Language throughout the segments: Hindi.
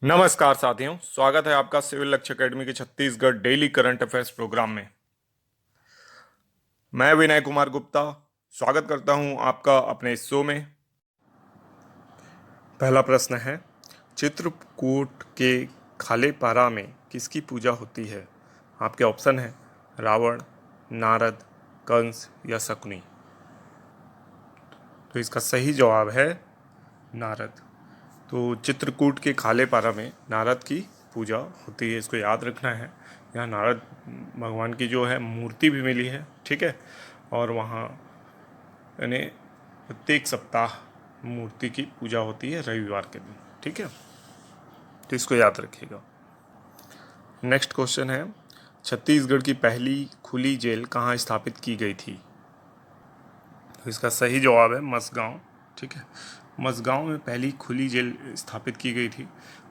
नमस्कार साथियों, स्वागत है आपका सिविल लक्ष्य एकेडमी के Chhattisgarh daily current affairs programme में। मैं विनय कुमार गुप्ता स्वागत करता हूं आपका अपने इस शो में। पहला प्रश्न है, चित्रकूट के खाले पारा में किसकी पूजा होती है? आपके ऑप्शन है रावण, नारद, कंस या शकुनी। तो इसका सही जवाब है नारद। तो चित्रकूट के खाले पारा में नारद की पूजा होती है, इसको याद रखना है। यहाँ नारद भगवान की जो है मूर्ति भी मिली है, ठीक है। और वहाँ यानी प्रत्येक सप्ताह मूर्ति की पूजा होती है रविवार के दिन, ठीक है। तो इसको याद रखिएगा। नेक्स्ट क्वेश्चन है, छत्तीसगढ़ की पहली खुली जेल कहाँ स्थापित की गई थी? तो इसका सही जवाब है मसगांव, ठीक है। मसगांव में पहली खुली जेल स्थापित की गई थी।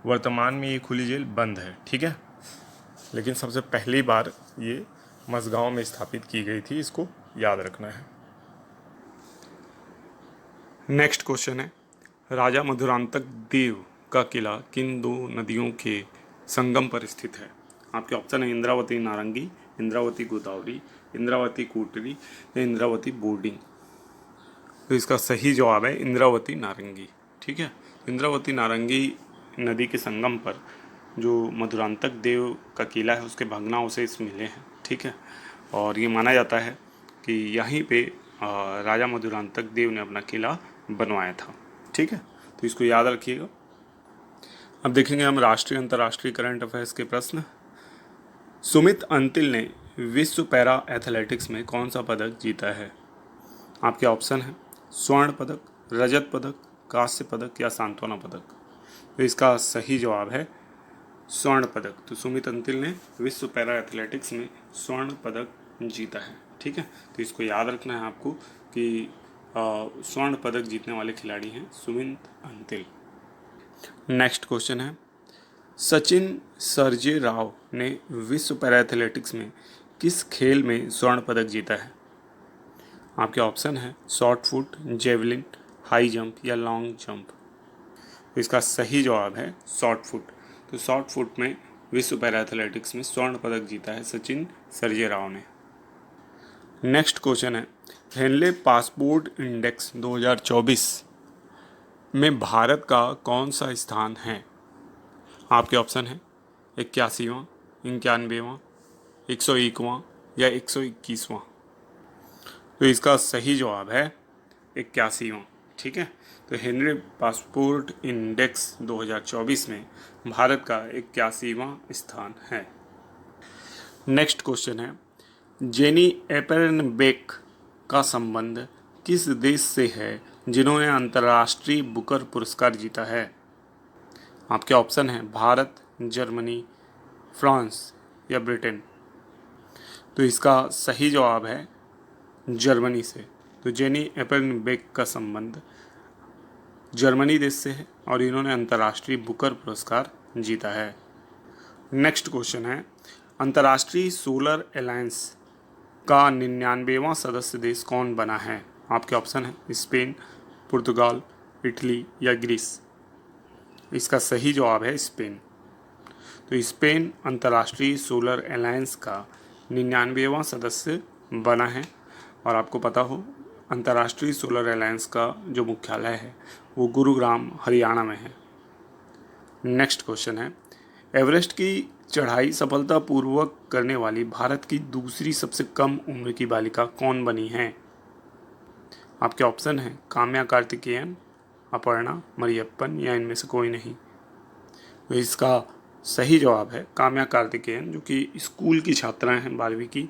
वर्तमान में ये खुली जेल बंद है, ठीक है, लेकिन सबसे पहली बार ये मसगांव में स्थापित की गई थी, इसको याद रखना है। नेक्स्ट क्वेश्चन है, राजा मधुरांतक देव का किला किन दो नदियों के संगम पर स्थित है? आपके ऑप्शन है इंद्रावती नारंगी, इंद्रावती गोदावरी, इंद्रावती कोटरी या इंद्रावती बोर्डिंग। तो इसका सही जवाब है इंद्रावती नारंगी, ठीक है। इंद्रावती नारंगी नदी के संगम पर जो मधुरांतक देव का किला है उसके भग्नावशेष मिले हैं, ठीक है। और ये माना जाता है कि यहीं पे राजा मधुरांतक देव ने अपना किला बनवाया था, ठीक है। तो इसको याद रखिएगा। अब देखेंगे हम राष्ट्रीय अंतर्राष्ट्रीय करंट अफेयर्स के प्रश्न। सुमित अंतिल ने विश्व पैरा एथलेटिक्स में कौन सा पदक जीता है? आपके ऑप्शन है स्वर्ण पदक, रजत पदक, कांस्य पदक या सांत्वना पदक। तो इसका सही जवाब है स्वर्ण पदक। तो सुमित अंतिल ने विश्व पैरा एथलेटिक्स में स्वर्ण पदक जीता है, ठीक है। तो इसको याद रखना है आपको कि स्वर्ण पदक जीतने वाले खिलाड़ी हैं सुमित अंतिल। नेक्स्ट क्वेश्चन है, सचिन सर्जे राव ने विश्व पैरा एथलेटिक्स में किस खेल में स्वर्ण पदक जीता है? आपके ऑप्शन है short foot, javelin, high jump या लॉन्ग जंप। तो इसका सही जवाब है शॉर्ट फुट। तो शॉर्ट फुट में विश्व पैरा एथलेटिक्स में स्वर्ण पदक जीता है सचिन सर्जे राव ने। नेक्स्ट क्वेश्चन है, हेनले पासपोर्ट इंडेक्स 2024 में भारत का कौन सा स्थान है? आपके ऑप्शन है 81वां, 91वां, 101वां या 121वां। तो इसका सही जवाब है 81वां, ठीक है। तो हेनरी पासपोर्ट इंडेक्स 2024 में भारत का 81वां स्थान है। नेक्स्ट क्वेश्चन है, जेनी एपेरनबेक का संबंध किस देश से है जिन्होंने अंतर्राष्ट्रीय बुकर पुरस्कार जीता है? आपके ऑप्शन है भारत, जर्मनी, फ्रांस या ब्रिटेन। तो इसका सही जवाब है जर्मनी से। तो जेनी एपेरनबेक का संबंध जर्मनी देश से है और इन्होंने अंतर्राष्ट्रीय बुकर पुरस्कार जीता है। नेक्स्ट क्वेश्चन है, अंतर्राष्ट्रीय सोलर अलायंस का 99वां सदस्य देश कौन बना है? आपके ऑप्शन है स्पेन, पुर्तगाल, इटली या ग्रीस। इसका सही जवाब है स्पेन। तो स्पेन अंतर्राष्ट्रीय सोलर अलायंस का 99वां सदस्य बना है। और आपको पता हो अंतर्राष्ट्रीय सोलर अलायंस का जो मुख्यालय है वो गुरुग्राम हरियाणा में है। नेक्स्ट क्वेश्चन है, एवरेस्ट की चढ़ाई सफलतापूर्वक करने वाली भारत की दूसरी सबसे कम उम्र की बालिका कौन बनी है? आपके ऑप्शन है काम्या कार्तिकेयन, अपर्णा, मरियप्पन या इनमें से कोई नहीं। तो इसका सही जवाब है काम्या कार्तिकेयन, जो कि स्कूल की छात्राएं हैं 12वीं की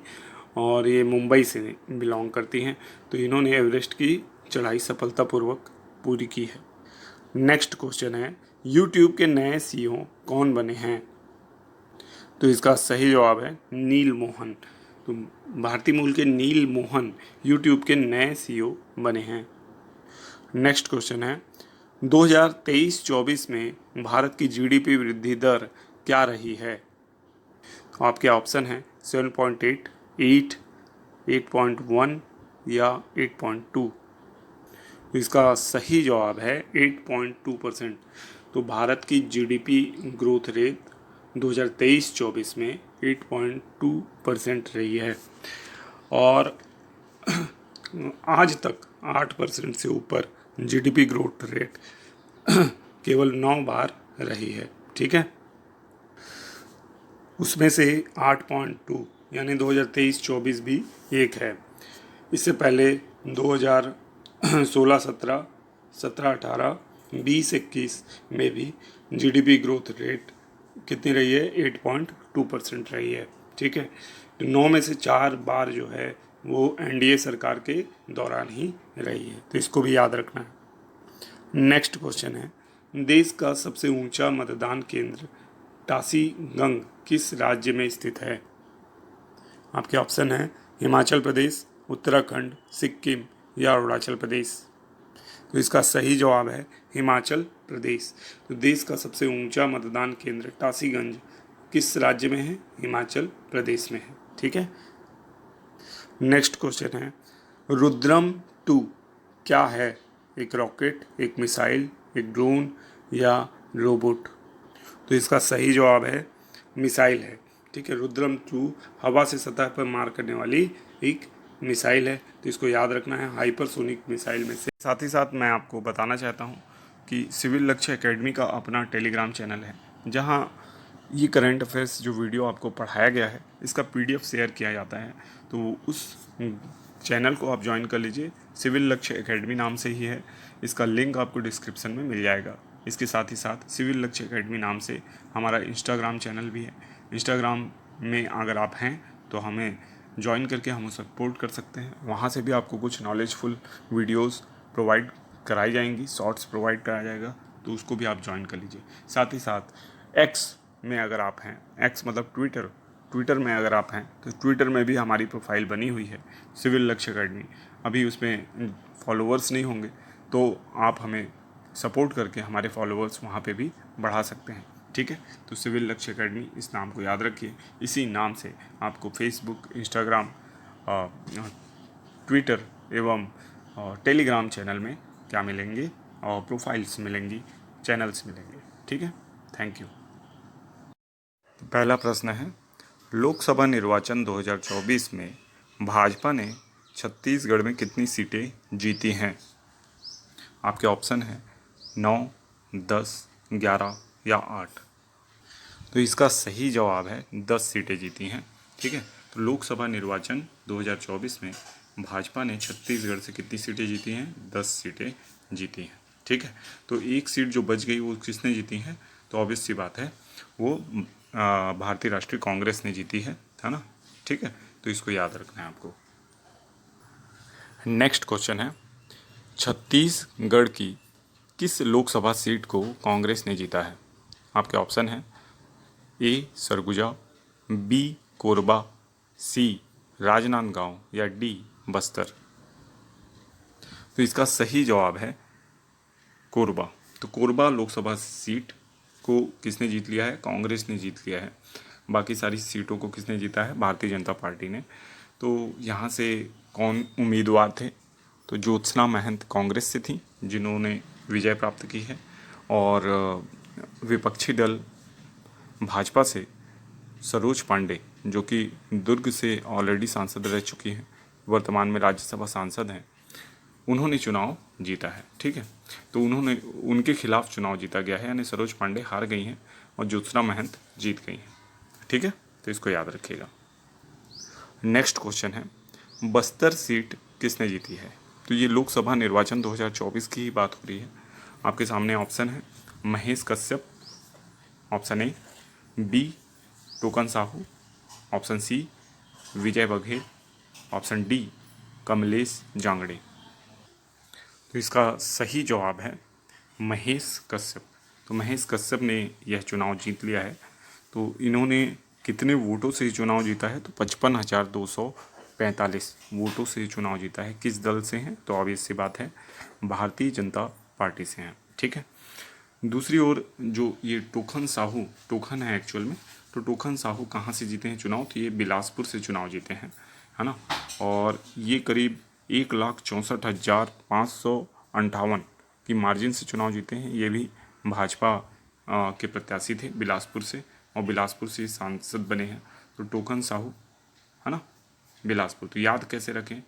और ये मुंबई से बिलोंग करती हैं। तो इन्होंने एवरेस्ट की चढ़ाई सफलतापूर्वक पूरी की है। नेक्स्ट क्वेश्चन है, यूट्यूब के नए सीईओ कौन बने हैं? तो इसका सही जवाब है नील मोहन। तो भारतीय मूल के नील मोहन यूट्यूब के नए सीईओ बने हैं। नेक्स्ट क्वेश्चन है, 2023-24 में भारत की जीडीपी वृद्धि दर क्या रही है? आपके ऑप्शन है 7.8, 8, 8.1 या 8.2। इसका सही जवाब है 8.2%। तो भारत की जीडीपी ग्रोथ रेट 2023-24 में 8.2% रही है और आज तक 8% से ऊपर जीडीपी ग्रोथ रेट केवल 9 बार रही है। ठीक है, उसमें से 8.2 यानी 2023-24 भी एक है। इससे पहले 2016-17, 17-18, 20-21 में भी जीडीपी ग्रोथ रेट कितनी रही है? 8.2% रही है। ठीक है, तो 9 में से 4 बार जो है वो एनडीए सरकार के दौरान ही रही है, तो इसको भी याद रखना है। नेक्स्ट क्वेश्चन है, देश का सबसे ऊंचा मतदान केंद्र टासीगंग किस राज्य में स्थित है? आपके ऑप्शन है हिमाचल प्रदेश, उत्तराखंड, सिक्किम या अरुणाचल प्रदेश। तो इसका सही जवाब है हिमाचल प्रदेश। तो देश का सबसे ऊंचा मतदान केंद्र टासीगंज किस राज्य में है? हिमाचल प्रदेश में है। ठीक है, नेक्स्ट क्वेश्चन है, रुद्रम 2 क्या है? एक रॉकेट, एक मिसाइल, एक ड्रोन या रोबोट? तो इसका सही जवाब है मिसाइल है। ठीक है, रुद्रम 2 हवा से सतह पर मार करने वाली एक मिसाइल है, तो इसको याद रखना है, हाइपरसोनिक मिसाइल में से। साथ ही साथ मैं आपको बताना चाहता हूँ कि सिविल लक्ष्य एकेडमी का अपना टेलीग्राम चैनल है, जहाँ ये करंट अफेयर्स जो वीडियो आपको पढ़ाया गया है इसका पीडीएफ शेयर किया जाता है, तो उस चैनल को आप ज्वाइन कर लीजिए। सिविल लक्ष्य एकेडमी नाम से ही है, इसका लिंक आपको डिस्क्रिप्शन में मिल जाएगा। इसके साथ ही साथ सिविल लक्ष्य एकेडमी नाम से हमारा इंस्टाग्राम चैनल भी है। इंस्टाग्राम में अगर आप हैं तो हमें ज्वाइन करके हम सपोर्ट कर सकते हैं। वहाँ से भी आपको कुछ नॉलेजफुल वीडियोस प्रोवाइड कराई जाएंगी, शॉर्ट्स प्रोवाइड कराया जाएगा, तो उसको भी आप ज्वाइन कर लीजिए। साथ ही साथ एक्स में अगर आप हैं, एक्स मतलब ट्विटर में अगर आप हैं तो ट्विटर में भी हमारी प्रोफाइल बनी हुई है सिविल लक्ष्य एकेडमी। अभी उसमें फॉलोअर्स नहीं होंगे तो आप हमें सपोर्ट करके हमारे फॉलोअर्स वहाँ पे भी बढ़ा सकते हैं। ठीक है, तो सिविल लक्ष्य एकेडमी इस नाम को याद रखिए। इसी नाम से आपको फेसबुक, इंस्टाग्राम, ट्विटर एवं टेलीग्राम चैनल में क्या मिलेंगे? और प्रोफाइल्स मिलेंगी, चैनल्स मिलेंगे। ठीक है, थैंक यू। पहला प्रश्न है, लोकसभा निर्वाचन 2024 में भाजपा ने छत्तीसगढ़ में कितनी सीटें जीती हैं? आपके ऑप्शन हैं 9, 10, 11 या 8। तो इसका सही जवाब है 10 सीटें जीती हैं। ठीक है, तो लोकसभा निर्वाचन 2024 में भाजपा ने छत्तीसगढ़ से कितनी सीटें जीती हैं? 10 सीटें जीती हैं। ठीक है, तो एक सीट जो बच गई वो किसने जीती है? तो ऑब्वियस सी बात है वो भारतीय राष्ट्रीय कांग्रेस ने जीती है ना। ठीक है, तो इसको याद रखना है आपको। नेक्स्ट क्वेश्चन है, छत्तीसगढ़ की किस लोकसभा सीट को कांग्रेस ने जीता है? आपके ऑप्शन है ए सरगुजा, बी कोरबा, सी राजनांदगांव या डी बस्तर। तो इसका सही जवाब है कोरबा। तो कोरबा लोकसभा सीट को किसने जीत लिया है? कांग्रेस ने जीत लिया है। बाकी सारी सीटों को किसने जीता है? भारतीय जनता पार्टी ने। तो यहाँ से कौन उम्मीदवार थे? तो ज्योत्सना महंत कांग्रेस से थी जिन्होंने विजय प्राप्त की है, और विपक्षी दल भाजपा से सरोज पांडे जो कि दुर्ग से ऑलरेडी सांसद रह चुकी हैं, वर्तमान में राज्यसभा सांसद हैं, उन्होंने चुनाव जीता है। ठीक है, तो उनके खिलाफ चुनाव जीता गया है, यानी सरोज पांडे हार गई हैं और ज्योत्सना महंत जीत गई हैं। ठीक है, तो इसको याद रखिएगा। नेक्स्ट क्वेश्चन है, बस्तर सीट किसने जीती है? तो ये लोकसभा निर्वाचन 2024 की ही बात हो रही है। आपके सामने ऑप्शन है Mahesh Kashyap, option A, B Tokhan Sahu, option C Vijay Baghel, option D Kamlesh Jangde. तो इसका सही जवाब है महेश कश्यप। तो महेश कश्यप ने यह चुनाव जीत लिया है। तो इन्होंने कितने वोटों से चुनाव जीता है? तो 55,245 वोटों से चुनाव जीता है। किस दल से हैं? तो ऑब्वियस सी बात है भारतीय जनता पार्टी से हैं। ठीक है, दूसरी ओर जो ये टोकन है एक्चुअल में, तो टोकन साहू कहाँ से जीते हैं चुनाव? तो ये बिलासपुर से चुनाव जीते हैं, है ना। और ये करीब 1,64,558 की मार्जिन से चुनाव जीते हैं। ये भी भाजपा के प्रत्याशी थे बिलासपुर से, और बिलासपुर से सांसद बने हैं। तो टोकन साहू, है ना, बिलासपुर। तो याद कैसे रखें,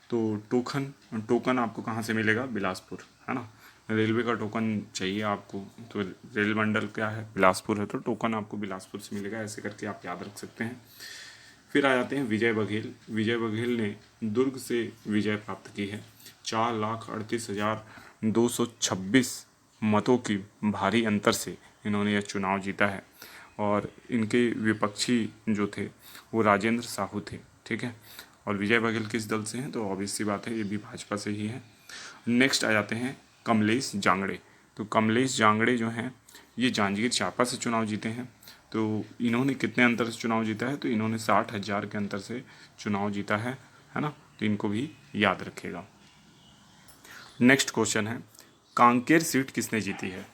तो टोकन आपको कहाँ से मिलेगा, बिलासपुर, है ना। रेलवे का टोकन चाहिए आपको, तो रेल मंडल क्या है, बिलासपुर है, तो टोकन आपको बिलासपुर से मिलेगा। ऐसे करके आप याद रख सकते हैं। फिर आ जाते हैं विजय बघेल। विजय बघेल ने दुर्ग से विजय प्राप्त की है। 4,38,226 मतों की भारी अंतर से इन्होंने यह चुनाव जीता है। और इनके विपक्षी जो थे वो राजेंद्र साहू थे, ठीक है। और विजय बघेल किस दल से हैं, तो ऑब्वियस सी बात है ये भी भाजपा से ही है। नेक्स्ट आ जाते हैं कमलेश जांगड़े। तो कमलेश जांगड़े जो हैं ये जांजगीर चांपा से चुनाव जीते हैं। तो इन्होंने कितने अंतर से चुनाव जीता है, तो इन्होंने 60,000 के अंतर से चुनाव जीता है ना। तो इनको भी याद रखेगा। नेक्स्ट क्वेश्चन है, कांकेर सीट किसने जीती है।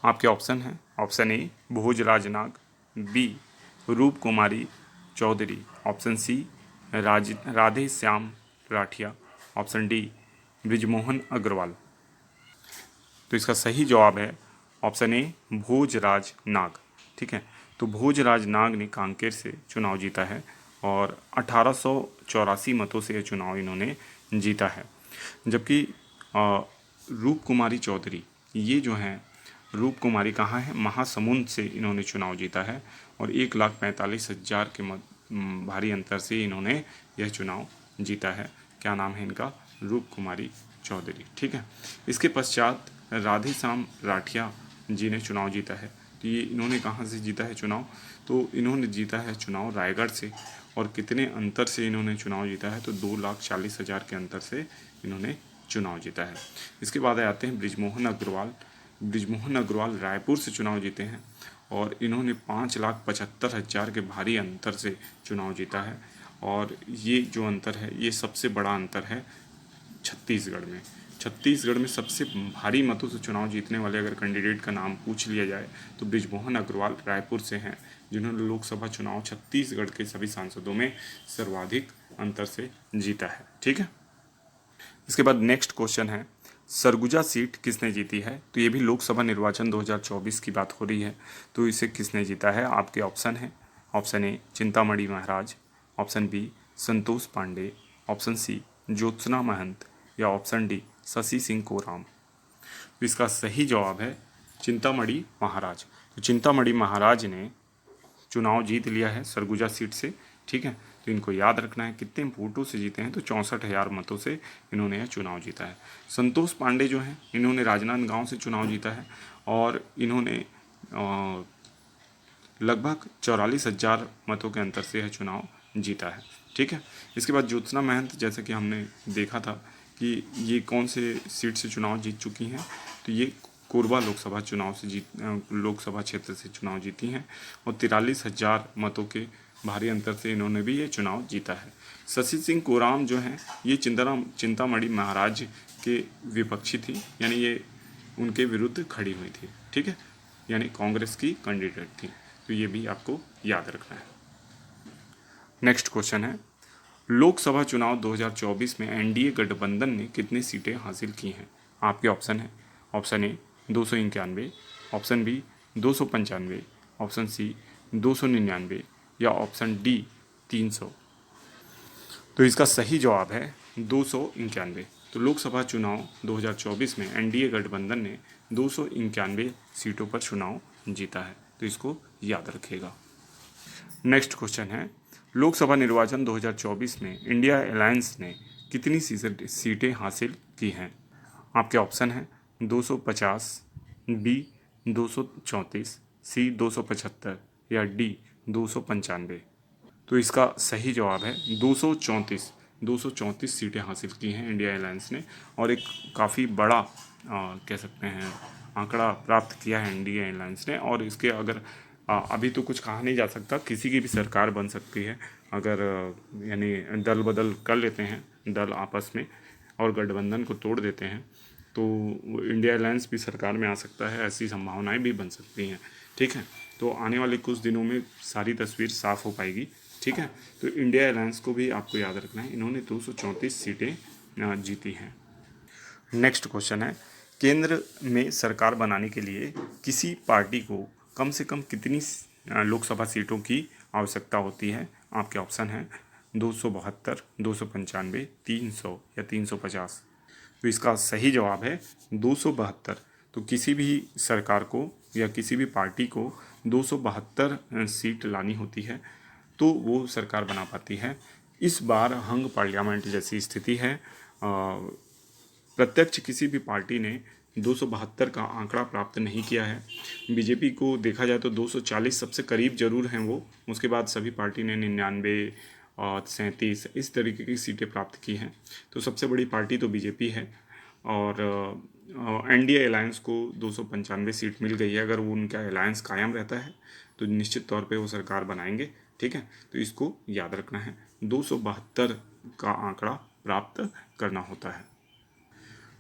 आपके ऑप्शन हैं, option A Bhojraj Nag, B Roop Kumari Chaudhary, option C Radhe Shyam Rathiya, option D Brijmohan Agrawal. तो इसका सही जवाब है ऑप्शन ए भोजराज नाग, ठीक है। तो भोजराज नाग ने कांकेर से चुनाव जीता है और 1884 मतों से यह चुनाव इन्होंने जीता है। जबकि रूप कुमारी चौधरी, ये जो हैं रूप कुमारी कहाँ है, महासमुंद से इन्होंने चुनाव जीता है और 1,45,000 के भारी अंतर से इन्होंने यह चुनाव जीता है। क्या नाम है इनका, रूप कुमारी चौधरी, ठीक है। इसके पश्चात राधे श्याम राठिया जी ने चुनाव जीता है। तो ये इन्होंने कहाँ से जीता है चुनाव, तो इन्होंने जीता है चुनाव रायगढ़ से। और कितने अंतर से इन्होंने चुनाव जीता है, तो 2,40,000 के अंतर से इन्होंने चुनाव जीता है। इसके बाद आते हैं ब्रिजमोहन अग्रवाल। ब्रिजमोहन अग्रवाल रायपुर से चुनाव जीते हैं और इन्होंने 5,75,000 के भारी अंतर से चुनाव जीता है। और ये जो अंतर है ये सबसे बड़ा अंतर है छत्तीसगढ़ में। छत्तीसगढ़ में सबसे भारी मतों से चुनाव जीतने वाले अगर कैंडिडेट का नाम पूछ लिया जाए तो ब्रिजमोहन अग्रवाल रायपुर से हैं, जिन्होंने लोकसभा चुनाव छत्तीसगढ़ के सभी सांसदों में सर्वाधिक अंतर से जीता है, ठीक है। इसके बाद नेक्स्ट क्वेश्चन है, सरगुजा सीट किसने जीती है। तो ये भी लोकसभा निर्वाचन 2024 की बात हो रही है। तो इसे किसने जीता है, आपके ऑप्शन है, option A Chintamani Maharaj, option B Santosh Pandey, option C Jyotsna Mahant, या ऑप्शन डी शशि सिंह कोराम। तो इसका सही जवाब है चिंतामणि महाराज। तो चिंतामणि महाराज ने चुनाव जीत लिया है सरगुजा सीट से, ठीक है। तो इनको याद रखना है कितने वोटों से जीते हैं, तो 64,000 मतों से इन्होंने यह चुनाव जीता है। संतोष पांडे जो हैं इन्होंने राजनांदगांव से चुनाव जीता है और इन्होंने लगभग 44,000 मतों के अंतर से यह चुनाव जीता है, ठीक है। इसके बाद ज्योत्सना महंत, जैसे कि हमने देखा था कि ये कौन से सीट से चुनाव जीत चुकी हैं, तो ये कोरबा लोकसभा क्षेत्र से चुनाव जीती हैं और 43,000 मतों के भारी अंतर से इन्होंने भी ये चुनाव जीता है। शशि सिंह कोराम जो हैं ये चिंतामणि महाराज के विपक्षी थी, यानी ये उनके विरुद्ध खड़ी हुई थी, ठीक है, यानी कांग्रेस की कैंडिडेट थी। तो ये भी आपको याद रखना है। नेक्स्ट क्वेश्चन है, लोकसभा चुनाव 2024 में एनडीए गठबंधन ने कितनी सीटें हासिल की हैं। आपके ऑप्शन है, option A 291, option B 295, option C 299 या ऑप्शन डी 300। तो इसका सही जवाब है 291। तो लोकसभा चुनाव 2024 में एनडीए गठबंधन ने 291 सीटों पर चुनाव जीता है, तो इसको याद रखिएगा। नेक्स्ट क्वेश्चन है, लोकसभा निर्वाचन 2024 में इंडिया अलायंस ने कितनी सीटें हासिल की हैं। आपके ऑप्शन हैं 250, बी 234, सी 275 या डी 295। तो इसका सही जवाब है 234 सीटें हासिल की हैं इंडिया अलायंस ने और एक काफ़ी बड़ा कह सकते हैं आंकड़ा प्राप्त किया है इंडिया अलायंस ने। और इसके अगर अभी तो कुछ कहा नहीं जा सकता, किसी की भी सरकार बन सकती है अगर यानी दल बदल कर लेते हैं दल आपस में और गठबंधन को तोड़ देते हैं, तो इंडिया अलायंस भी सरकार में आ सकता है, ऐसी संभावनाएं भी बन सकती हैं, ठीक है। तो आने वाले कुछ दिनों में सारी तस्वीर साफ हो पाएगी, ठीक है। तो इंडिया अलायंस को भी आपको याद रखना है, इन्होंने 234 सीटें जीती हैं। नेक्स्ट क्वेश्चन है, केंद्र में सरकार बनाने के लिए किसी पार्टी को कम से कम कितनी लोकसभा सीटों की आवश्यकता होती है? आपके ऑप्शन हैं 272, 295, 300 या 350। तो इसका सही जवाब है 272। तो किसी भी सरकार को या किसी भी पार्टी को 272 सीट लानी होती है तो वो सरकार बना पाती है। इस बार हंग पार्लियामेंट जैसी स्थिति है। प्रत्यक्ष किसी भी पार्टी ने 272 का आंकड़ा प्राप्त नहीं किया है। बीजेपी को देखा जाए तो 240 सबसे करीब जरूर हैं वो, उसके बाद सभी पार्टी ने 99 और 37 इस तरीके की सीटें प्राप्त की हैं। तो सबसे बड़ी पार्टी तो बीजेपी है और एनडीए अलायंस को 295 सीट मिल गई है। अगर वो उनका अलायंस कायम रहता है तो निश्चित तौर पे वो सरकार बनाएंगे। ठीक है, तो इसको याद रखना है, 272 का आंकड़ा प्राप्त करना होता है।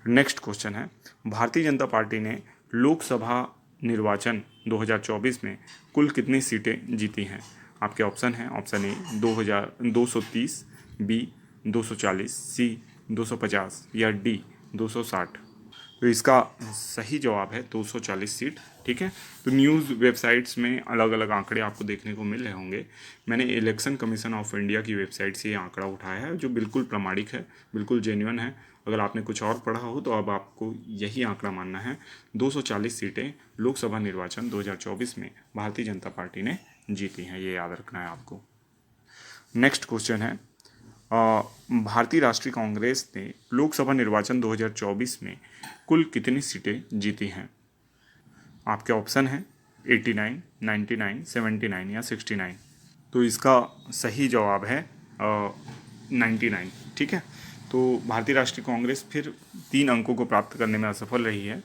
नेक्स्ट क्वेश्चन है, भारतीय जनता पार्टी ने लोकसभा निर्वाचन 2024 में कुल कितनी सीटें जीती हैं? आपके ऑप्शन हैं, ऑप्शन ए 230, बी 240, सी 250 या डी 260। तो इसका सही जवाब है 240 सीट। ठीक है, तो न्यूज़ वेबसाइट्स में अलग अलग आंकड़े आपको देखने को मिल रहे होंगे। मैंने इलेक्शन कमीशन ऑफ इंडिया की वेबसाइट से ये आंकड़ा उठाया है जो बिल्कुल प्रामाणिक है, बिल्कुल जेन्युइन है। अगर आपने कुछ और पढ़ा हो तो अब आपको यही आंकड़ा मानना है। 240 सीटें लोकसभा निर्वाचन 2024 में भारतीय जनता पार्टी ने जीती हैं, ये याद रखना है आपको। नेक्स्ट क्वेश्चन है, भारतीय राष्ट्रीय कांग्रेस ने लोकसभा निर्वाचन 2024 में कुल कितनी सीटें जीती हैं? आपके ऑप्शन हैं 89, 99, 79 या 69। तो इसका सही जवाब है 99। ठीक है, तो भारतीय राष्ट्रीय कांग्रेस फिर 3 अंकों को प्राप्त करने में असफल रही है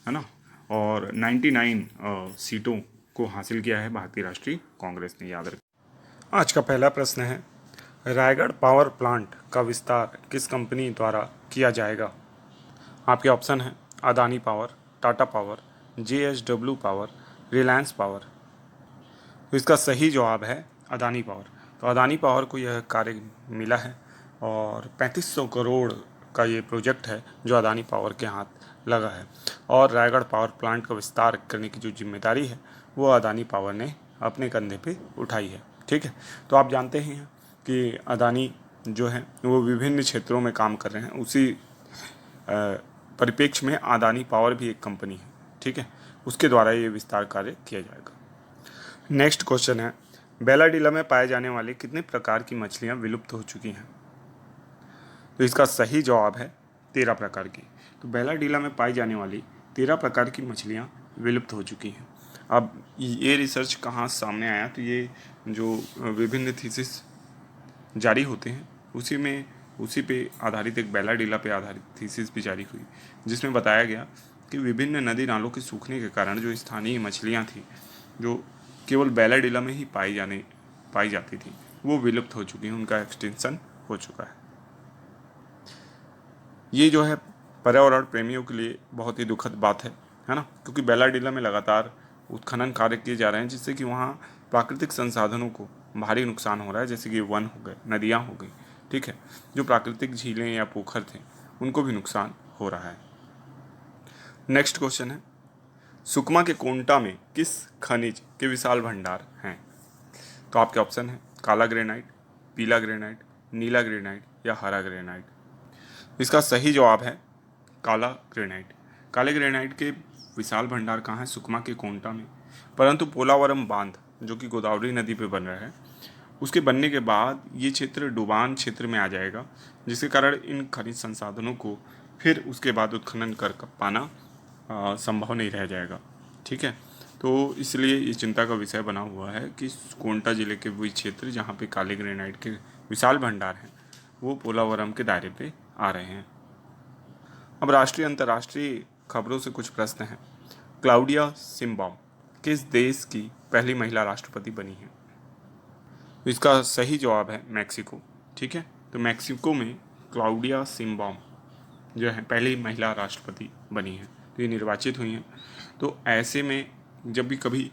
ना, और 99 सीटों को हासिल किया है भारतीय राष्ट्रीय कांग्रेस ने, याद रखें। आज का पहला प्रश्न है, रायगढ़ पावर प्लांट का विस्तार किस कंपनी द्वारा किया जाएगा? आपके ऑप्शन हैं Adani power, Tata power, JSW power, Reliance power. तो इसका सही जवाब है अदानी पावर। तो अदानी पावर को यह कार्य मिला है और 3500 करोड़ का ये प्रोजेक्ट है जो अदानी पावर के हाथ लगा है, और रायगढ़ पावर प्लांट का विस्तार करने की जो जिम्मेदारी है वो अदानी पावर ने अपने कंधे पे उठाई है। ठीक है, तो आप जानते ही हैं कि अदानी जो है वो विभिन्न क्षेत्रों में काम कर रहे हैं, उसी परिप्रेक्ष्य में अदानी पावर भी एक कंपनी है। ठीक है, उसके द्वारा ये विस्तार कार्य किया जाएगा। नेक्स्ट क्वेश्चन है, बेलाडीला में पाए जाने वाले कितने प्रकार की मछलियाँ विलुप्त हो चुकी हैं? तो इसका सही जवाब है 13 प्रकार की। तो बेलाडीला में पाई जाने वाली 13 प्रकार की मछलियाँ विलुप्त हो चुकी हैं। अब ये रिसर्च कहाँ सामने आया? तो ये जो विभिन्न थीसिस जारी होते हैं उसी पे आधारित एक बेलाडीला पे आधारित थीसिस भी जारी हुई, जिसमें बताया गया कि विभिन्न नदी नालों के सूखने के कारण जो स्थानीय मछलियाँ थी जो केवल बेलाडीला में ही पाई जाती थी वो विलुप्त हो चुकी हैं, उनका एक्सटिंक्शन हो चुका है। ये जो है पर्यावरण प्रेमियों के लिए बहुत ही दुखद बात है ना, क्योंकि बेलाडीला में लगातार उत्खनन कार्य किए जा रहे हैं जिससे कि वहाँ प्राकृतिक संसाधनों को भारी नुकसान हो रहा है, जैसे कि वन हो गए, नदियाँ हो गई। ठीक है, जो प्राकृतिक झीलें या पोखर थे उनको भी नुकसान हो रहा है। नेक्स्ट क्वेश्चन है, सुकमा के कोंटा में किस खनिज के विशाल भंडार हैं? तो आपके ऑप्शन है काला ग्रेनाइट, पीला ग्रेनाइट, नीला ग्रेनाइट या हरा ग्रेनाइट। इसका सही जवाब है काला ग्रेनाइट। काले ग्रेनाइट के विशाल भंडार कहाँ है? सुकमा के कोंटा में। परंतु पोलावरम बांध जो कि गोदावरी नदी पे बन रहा है, उसके बनने के बाद ये क्षेत्र डुबान क्षेत्र में आ जाएगा, जिसके कारण इन खनिज संसाधनों को फिर उसके बाद उत्खनन कर पाना संभव नहीं रह जाएगा। ठीक है, तो इसलिए ये चिंता का विषय बना हुआ है कि कोंटा जिले के वही क्षेत्र जहाँ पे काले ग्रेनाइट के विशाल भंडार हैं वो पोलावरम के दायरे पे आ रहे हैं। अब राष्ट्रीय अंतर्राष्ट्रीय खबरों से कुछ प्रश्न हैं। क्लाउडिया शिनबाउम किस देश की पहली महिला राष्ट्रपति बनी है? तो इसका सही जवाब है मैक्सिको। ठीक है, तो मैक्सिको में क्लाउडिया शिनबाउम जो है पहली महिला राष्ट्रपति बनी है, तो ये निर्वाचित हुई हैं। तो ऐसे में जब भी कभी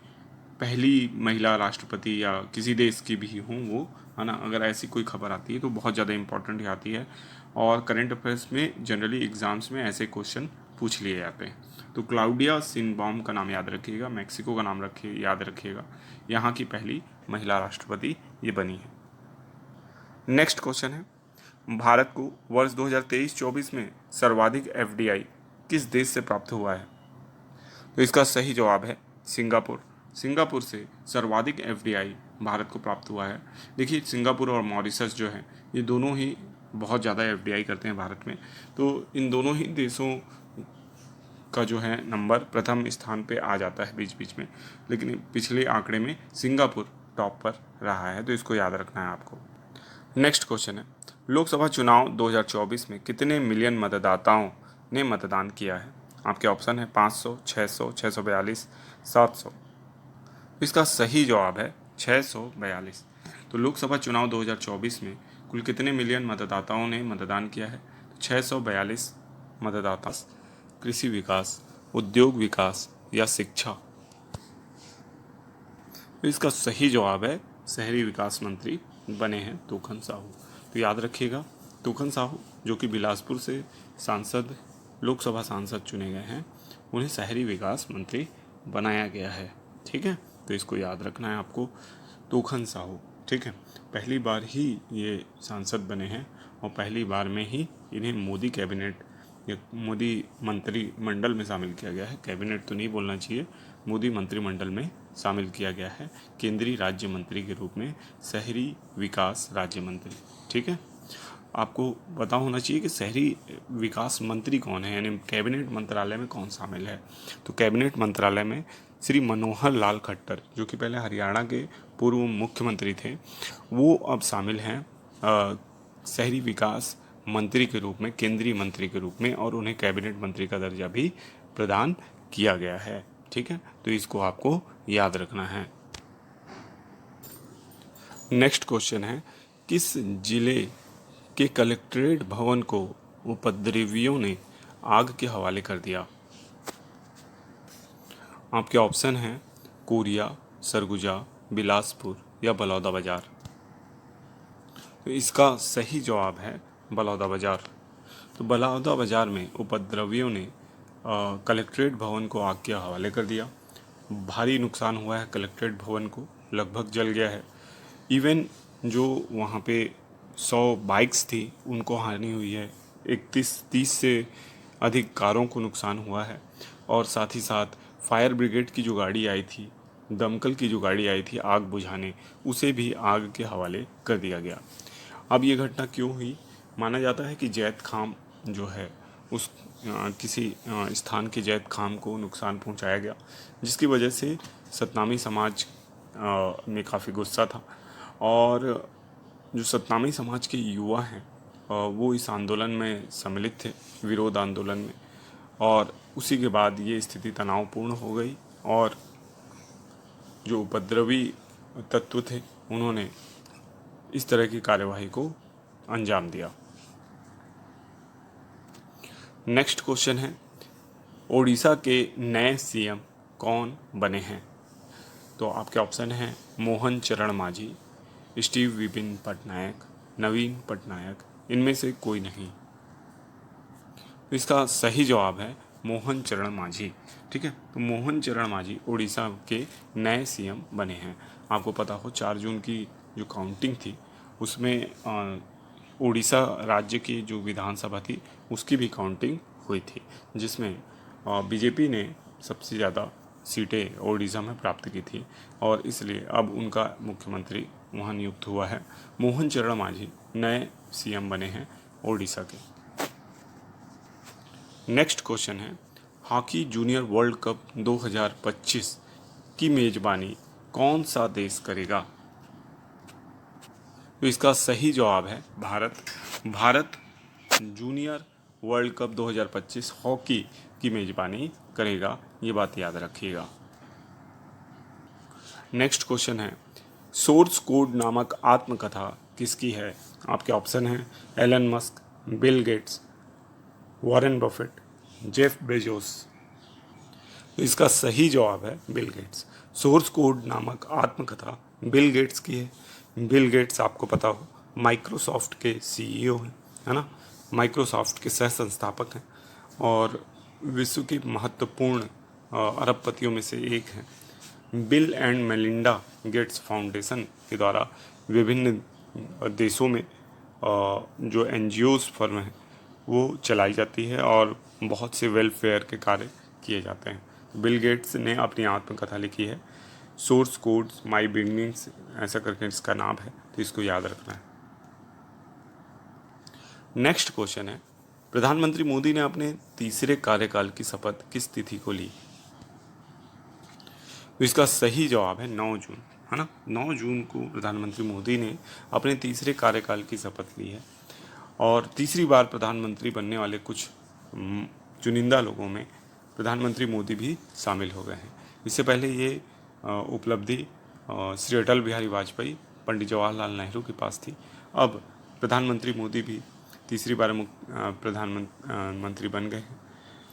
पहली महिला राष्ट्रपति या किसी देश की भी हों वो, है ना, अगर ऐसी कोई खबर आती है तो बहुत ज़्यादा इंपॉर्टेंट आती है, और करंट अफेयर्स में जनरली एग्ज़ाम्स में ऐसे क्वेश्चन पूछ लिए जाते हैं। तो क्लाउडिया शिनबाउम का नाम याद रखिएगा, मैक्सिको का नाम याद रखिएगा, यहाँ की पहली महिला राष्ट्रपति ये बनी है। नेक्स्ट क्वेश्चन है, भारत को वर्ष 2023-24 में सर्वाधिक एफडीआई किस देश से प्राप्त हुआ है? तो इसका सही जवाब है सिंगापुर। सिंगापुर से सर्वाधिक एफडीआई भारत को प्राप्त हुआ है। देखिए, सिंगापुर और मॉरिशस जो है ये दोनों ही बहुत ज़्यादा एफडीआई करते हैं भारत में, तो इन दोनों ही देशों का जो है नंबर प्रथम स्थान पे आ जाता है बीच बीच में, लेकिन पिछले आंकड़े में सिंगापुर टॉप पर रहा है, तो इसको याद रखना है आपको। नेक्स्ट क्वेश्चन है, लोकसभा चुनाव 2024 में कितने मिलियन मतदाताओं ने मतदान किया है? आपके ऑप्शन है 500, 600, 642, 700। इसका सही जवाब है 642। तो लोकसभा चुनाव 2024 में कुल कितने मिलियन मतदाताओं ने मतदान किया है? 642 मतदाता। कृषि विकास, उद्योग विकास या शिक्षा? तो इसका सही जवाब है शहरी विकास मंत्री बने हैं तोखन साहू। तो याद रखिएगा, तोखन साहू जो कि बिलासपुर से सांसद, लोकसभा सांसद चुने गए हैं, उन्हें शहरी विकास मंत्री बनाया गया है। ठीक है, तो इसको याद रखना है आपको, तोखन साहू। ठीक है, पहली बार ही ये सांसद बने हैं और पहली बार में ही इन्हें मोदी कैबिनेट या मोदी मंत्रिमंडल में शामिल किया गया है। कैबिनेट तो नहीं बोलना चाहिए, मोदी मंत्रिमंडल में शामिल किया गया है केंद्रीय राज्य मंत्री के रूप में, शहरी विकास राज्य मंत्री। ठीक है, आपको पता होना चाहिए कि शहरी विकास मंत्री कौन है, यानी कैबिनेट मंत्रालय में कौन शामिल है। तो कैबिनेट मंत्रालय में श्री मनोहर लाल खट्टर, जो कि पहले हरियाणा के पूर्व मुख्यमंत्री थे, वो अब शामिल हैं शहरी विकास मंत्री के रूप में, केंद्रीय मंत्री के रूप में, और उन्हें कैबिनेट मंत्री का दर्जा भी प्रदान किया गया है। ठीक है, तो इसको आपको याद रखना है। नेक्स्ट क्वेश्चन है, किस जिले के कलेक्ट्रेट भवन को उपद्रवियों ने आग के हवाले कर दिया? आपके ऑप्शन हैं कोरिया, सरगुजा, बिलासपुर या बलौदाबाजार। तो इसका सही जवाब है बलौदाबाजार। तो बलौदाबाजार में उपद्रवियों ने कलेक्ट्रेट भवन को आग के हवाले कर दिया। भारी नुकसान हुआ है कलेक्ट्रेट भवन को, लगभग जल गया है। इवन जो वहाँ पे 100 बाइक्स थी उनको हानि हुई है, 30 से अधिक कारों को नुकसान हुआ है, और साथ ही साथ फायर ब्रिगेड की जो गाड़ी आई थी, दमकल की जो गाड़ी आई थी आग बुझाने, उसे भी आग के हवाले कर दिया गया। अब ये घटना क्यों हुई? माना जाता है कि जैत खाम जो है उस किसी स्थान के जैत खाम को नुकसान पहुंचाया गया, जिसकी वजह से सतनामी समाज में काफ़ी गुस्सा था, और जो सतनामी समाज के युवा हैं वो इस आंदोलन में सम्मिलित थे, विरोध आंदोलन में, और उसी के बाद ये स्थिति तनावपूर्ण हो गई और जो उपद्रवी तत्व थे उन्होंने इस तरह की कार्यवाही को अंजाम दिया। नेक्स्ट क्वेश्चन है, ओडिशा के नए सीएम कौन बने हैं? तो आपके ऑप्शन हैं मोहन चरण मांझी, स्टीव विपिन पटनायक, नवीन पटनायक, इनमें से कोई नहीं। तो इसका सही जवाब है मोहन चरण मांझी। ठीक है, तो मोहन चरण मांझी ओडिशा के नए सीएम बने हैं। आपको पता हो 4 जून की जो काउंटिंग थी उसमें उड़ीसा राज्य की जो विधानसभा थी उसकी भी काउंटिंग हुई थी, जिसमें बीजेपी ने सबसे ज़्यादा सीटें ओडिशा में प्राप्त की थी, और इसलिए अब उनका मुख्यमंत्री वहाँ नियुक्त हुआ है। मोहन चरण मांझी नए सीएम बने हैं ओडिशा के। नेक्स्ट क्वेश्चन है, हॉकी जूनियर वर्ल्ड कप 2025 की मेज़बानी कौन सा देश करेगा? तो इसका सही जवाब है Bharat. Bharat junior world cup 2025 hockey की मेज़बानी करेगा, ये बात याद रखिएगा। नेक्स्ट क्वेश्चन है, सोर्स कोड नामक आत्मकथा किसकी है? आपके ऑप्शन हैं Elon Musk, Bill Gates, Warren Buffett, Jeff Bezos. तो इसका सही जवाब है बिल गेट्स। सोर्स कोड नामक आत्मकथा बिल गेट्स की है। बिल गेट्स आपको पता हो माइक्रोसॉफ्ट के सीईओ हैं, है ना, माइक्रोसॉफ्ट के सह संस्थापक हैं, और विश्व के महत्वपूर्ण अरबपतियों में से एक हैं। Bill and Melinda Gates foundation के द्वारा विभिन्न देशों में जो एनजीओज फर्म हैं वो चलाई जाती है और बहुत से वेलफेयर के कार्य किए जाते हैं। बिल गेट्स ने अपनी आत्मकथा लिखी है, सोर्स कोड्स माई बिगनिंग्स ऐसा करके इसका नाम है, तो इसको याद रखना है। नेक्स्ट क्वेश्चन है, प्रधानमंत्री मोदी ने अपने तीसरे कार्यकाल की शपथ किस तिथि को ली? तो इसका सही जवाब है 9 जून, है ना। 9 जून को प्रधानमंत्री मोदी ने अपने तीसरे कार्यकाल की शपथ ली है और तीसरी बार प्रधानमंत्री बनने वाले कुछ चुनिंदा लोगों में प्रधानमंत्री मोदी भी शामिल हो गए हैं। इससे पहले ये उपलब्धि श्री अटल बिहारी वाजपेयी, पंडित जवाहरलाल नेहरू के पास थी। अब प्रधानमंत्री मोदी भी तीसरी बार प्रधानमंत्री बन गए हैं।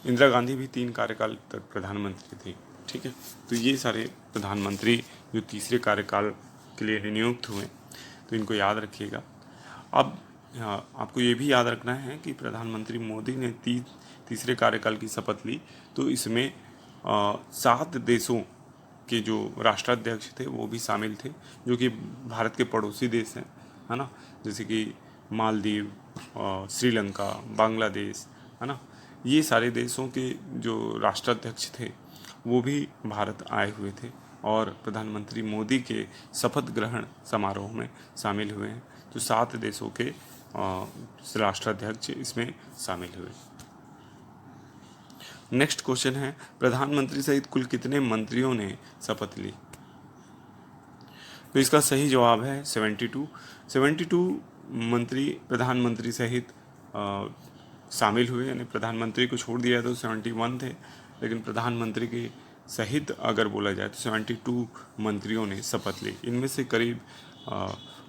इंदिरा गांधी भी 3 कार्यकाल तक प्रधानमंत्री थी, ठीक है। तो ये सारे प्रधानमंत्री जो तीसरे कार्यकाल के लिए नियुक्त हुए, तो इनको याद रखिएगा। अब आपको ये भी याद रखना है कि प्रधानमंत्री मोदी ने तीसरे कार्यकाल की शपथ ली, तो इसमें 7 देशों के जो राष्ट्राध्यक्ष थे वो भी शामिल थे, जो कि भारत के पड़ोसी देश हैं, है ना, जैसे कि मालदीव, श्रीलंका, बांग्लादेश, है ना। ये सारे देशों के जो राष्ट्राध्यक्ष थे वो भी भारत आए हुए थे और प्रधानमंत्री मोदी के शपथ ग्रहण समारोह में शामिल हुए हैं। तो 7 देशों के राष्ट्राध्यक्ष इसमें शामिल हुए। नेक्स्ट क्वेश्चन है, प्रधानमंत्री सहित कुल कितने मंत्रियों ने शपथ ली? तो इसका सही जवाब है 72 मंत्री प्रधानमंत्री सहित शामिल हुए, यानी प्रधानमंत्री को छोड़ दिया तो 71 थे, लेकिन प्रधानमंत्री के सहित अगर बोला जाए तो 72 मंत्रियों ने शपथ ली। इनमें से करीब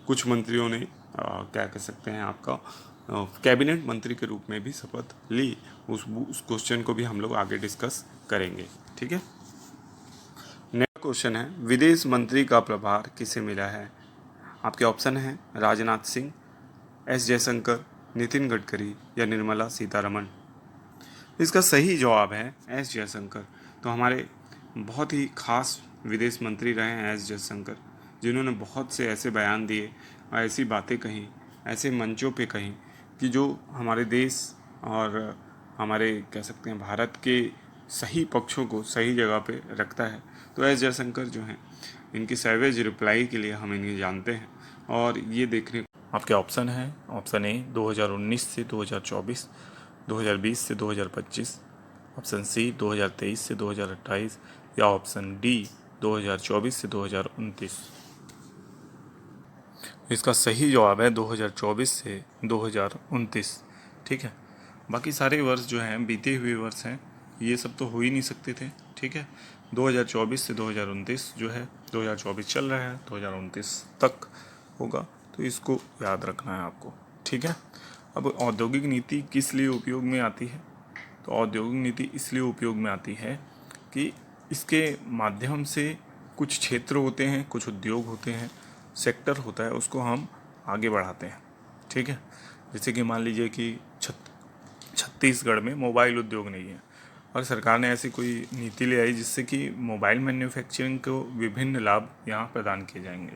कुछ मंत्रियों ने क्या कह सकते हैं आपका कैबिनेट मंत्री के रूप में भी शपथ ली। उस क्वेश्चन को भी हम लोग आगे डिस्कस करेंगे, ठीक है। नेक्स्ट क्वेश्चन है, विदेश मंत्री का प्रभार किसे मिला है? आपके ऑप्शन है राजनाथ सिंह, एस जयशंकर, नितिन गडकरी या निर्मला सीतारमण। इसका सही जवाब है एस जयशंकर। तो हमारे बहुत ही खास विदेश मंत्री रहे हैं एस जयशंकर, जिन्होंने बहुत से ऐसे बयान दिए और ऐसी बातें कही, ऐसे मंचों पे कही कि जो हमारे देश और हमारे कह सकते हैं भारत के सही पक्षों को सही जगह पे रखता है। तो एस जयशंकर जो हैं, इनकी सैवेज रिप्लाई के लिए हम इन्हें जानते हैं। और ये देखने आपके ऑप्शन है, ऑप्शन ए 2019 से 2024, 2020 से 2025, ऑप्शन सी 2023 से 2028 या ऑप्शन डी 2024 से 2029। इसका सही जवाब है 2024 से 2029, ठीक है। बाकी सारे वर्ष जो हैं बीते हुए वर्ष हैं, ये सब तो हो ही नहीं सकते थे, ठीक है। 2024 से 2029 जो है, 2024 चल रहा है, 2029 तक होगा, तो इसको याद रखना है आपको, ठीक है। अब औद्योगिक नीति किस लिए उपयोग में आती है? तो औद्योगिक नीति इसलिए उपयोग में आती है कि इसके माध्यम से कुछ क्षेत्र होते हैं, कुछ उद्योग होते हैं, सेक्टर होता है, उसको हम आगे बढ़ाते हैं, ठीक है। जैसे कि मान लीजिए कि छत्तीसगढ़ में मोबाइल उद्योग नहीं है और सरकार ने ऐसी कोई नीति ले आई जिससे कि मोबाइल मैन्युफैक्चरिंग को विभिन्न लाभ यहाँ प्रदान किए जाएंगे।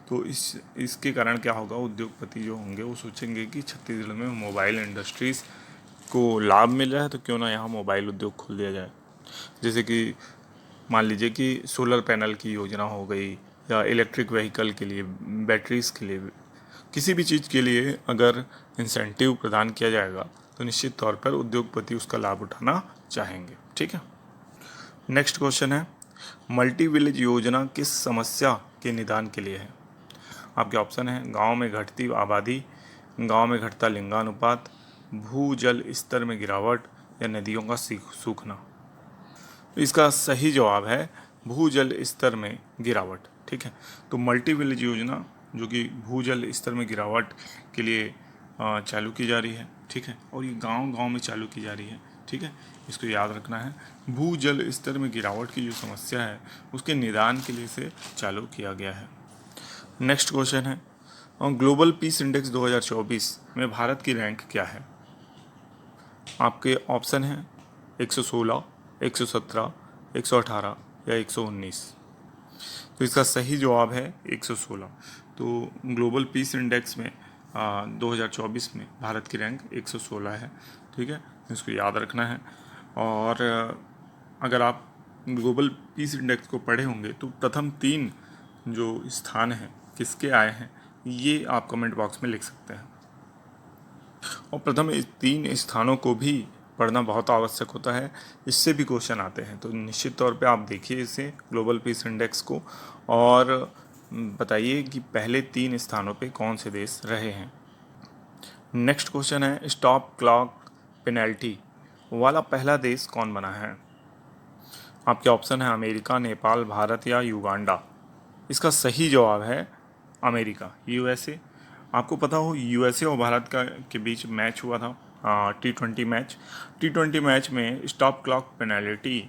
तो इसके कारण क्या होगा, उद्योगपति जो होंगे वो सोचेंगे कि छत्तीसगढ़ में मोबाइल इंडस्ट्रीज़ को लाभ मिल रहा है, तो क्यों ना यहाँ मोबाइल उद्योग खोल दिया जाए। जैसे कि मान लीजिए कि सोलर पैनल की योजना हो गई, या इलेक्ट्रिक व्हीकल के लिए, बैटरीज़ के लिए, किसी भी चीज़ के लिए अगर इंसेंटिव प्रदान किया जाएगा तो निश्चित तौर पर उद्योगपति उसका लाभ उठाना चाहेंगे, ठीक है। नेक्स्ट क्वेश्चन है, मल्टी विलेज योजना किस समस्या के निदान के लिए है? आपके ऑप्शन है गांव में घटती आबादी, गांव में घटता लिंगानुपात, भूजल स्तर में गिरावट या नदियों का सूखना। तो इसका सही जवाब है भूजल स्तर में गिरावट, ठीक है। तो मल्टी विलेज योजना जो कि भूजल स्तर में गिरावट के लिए चालू की जा रही है, ठीक है, और ये गांव-गांव में चालू की जा रही है, ठीक है। इसको याद रखना है, भूजल स्तर में गिरावट की जो समस्या है उसके निदान के लिए इसे चालू किया गया है। नेक्स्ट क्वेश्चन है, ग्लोबल पीस इंडेक्स 2024 में भारत की रैंक क्या है? आपके ऑप्शन है 116, 117, 118 या 119? तो इसका सही जवाब है 116। तो ग्लोबल पीस इंडेक्स में 2024 में भारत की रैंक 116 है। ठीक है, इसको याद रखना है। और अगर आप ग्लोबल पीस इंडेक्स को पढ़े होंगे तो प्रथम 3 जो स्थान हैं किसके आए हैं ये आप कमेंट बॉक्स में लिख सकते हैं। और प्रथम 3 स्थानों को भी पढ़ना बहुत आवश्यक होता है, इससे भी क्वेश्चन आते हैं। तो निश्चित तौर पे आप देखिए इसे ग्लोबल पीस इंडेक्स को और बताइए कि पहले 3 स्थानों पे कौन से देश रहे हैं। नेक्स्ट क्वेश्चन है, स्टॉप क्लॉक पेनल्टी वाला पहला देश कौन बना है? आपके ऑप्शन है अमेरिका, नेपाल, भारत या युगांडा। इसका सही जवाब है अमेरिका, यूएसए। आपको पता हो यूएसए और भारत के बीच मैच हुआ था, T20 मैच। T20 मैच में स्टॉप क्लॉक पेनल्टी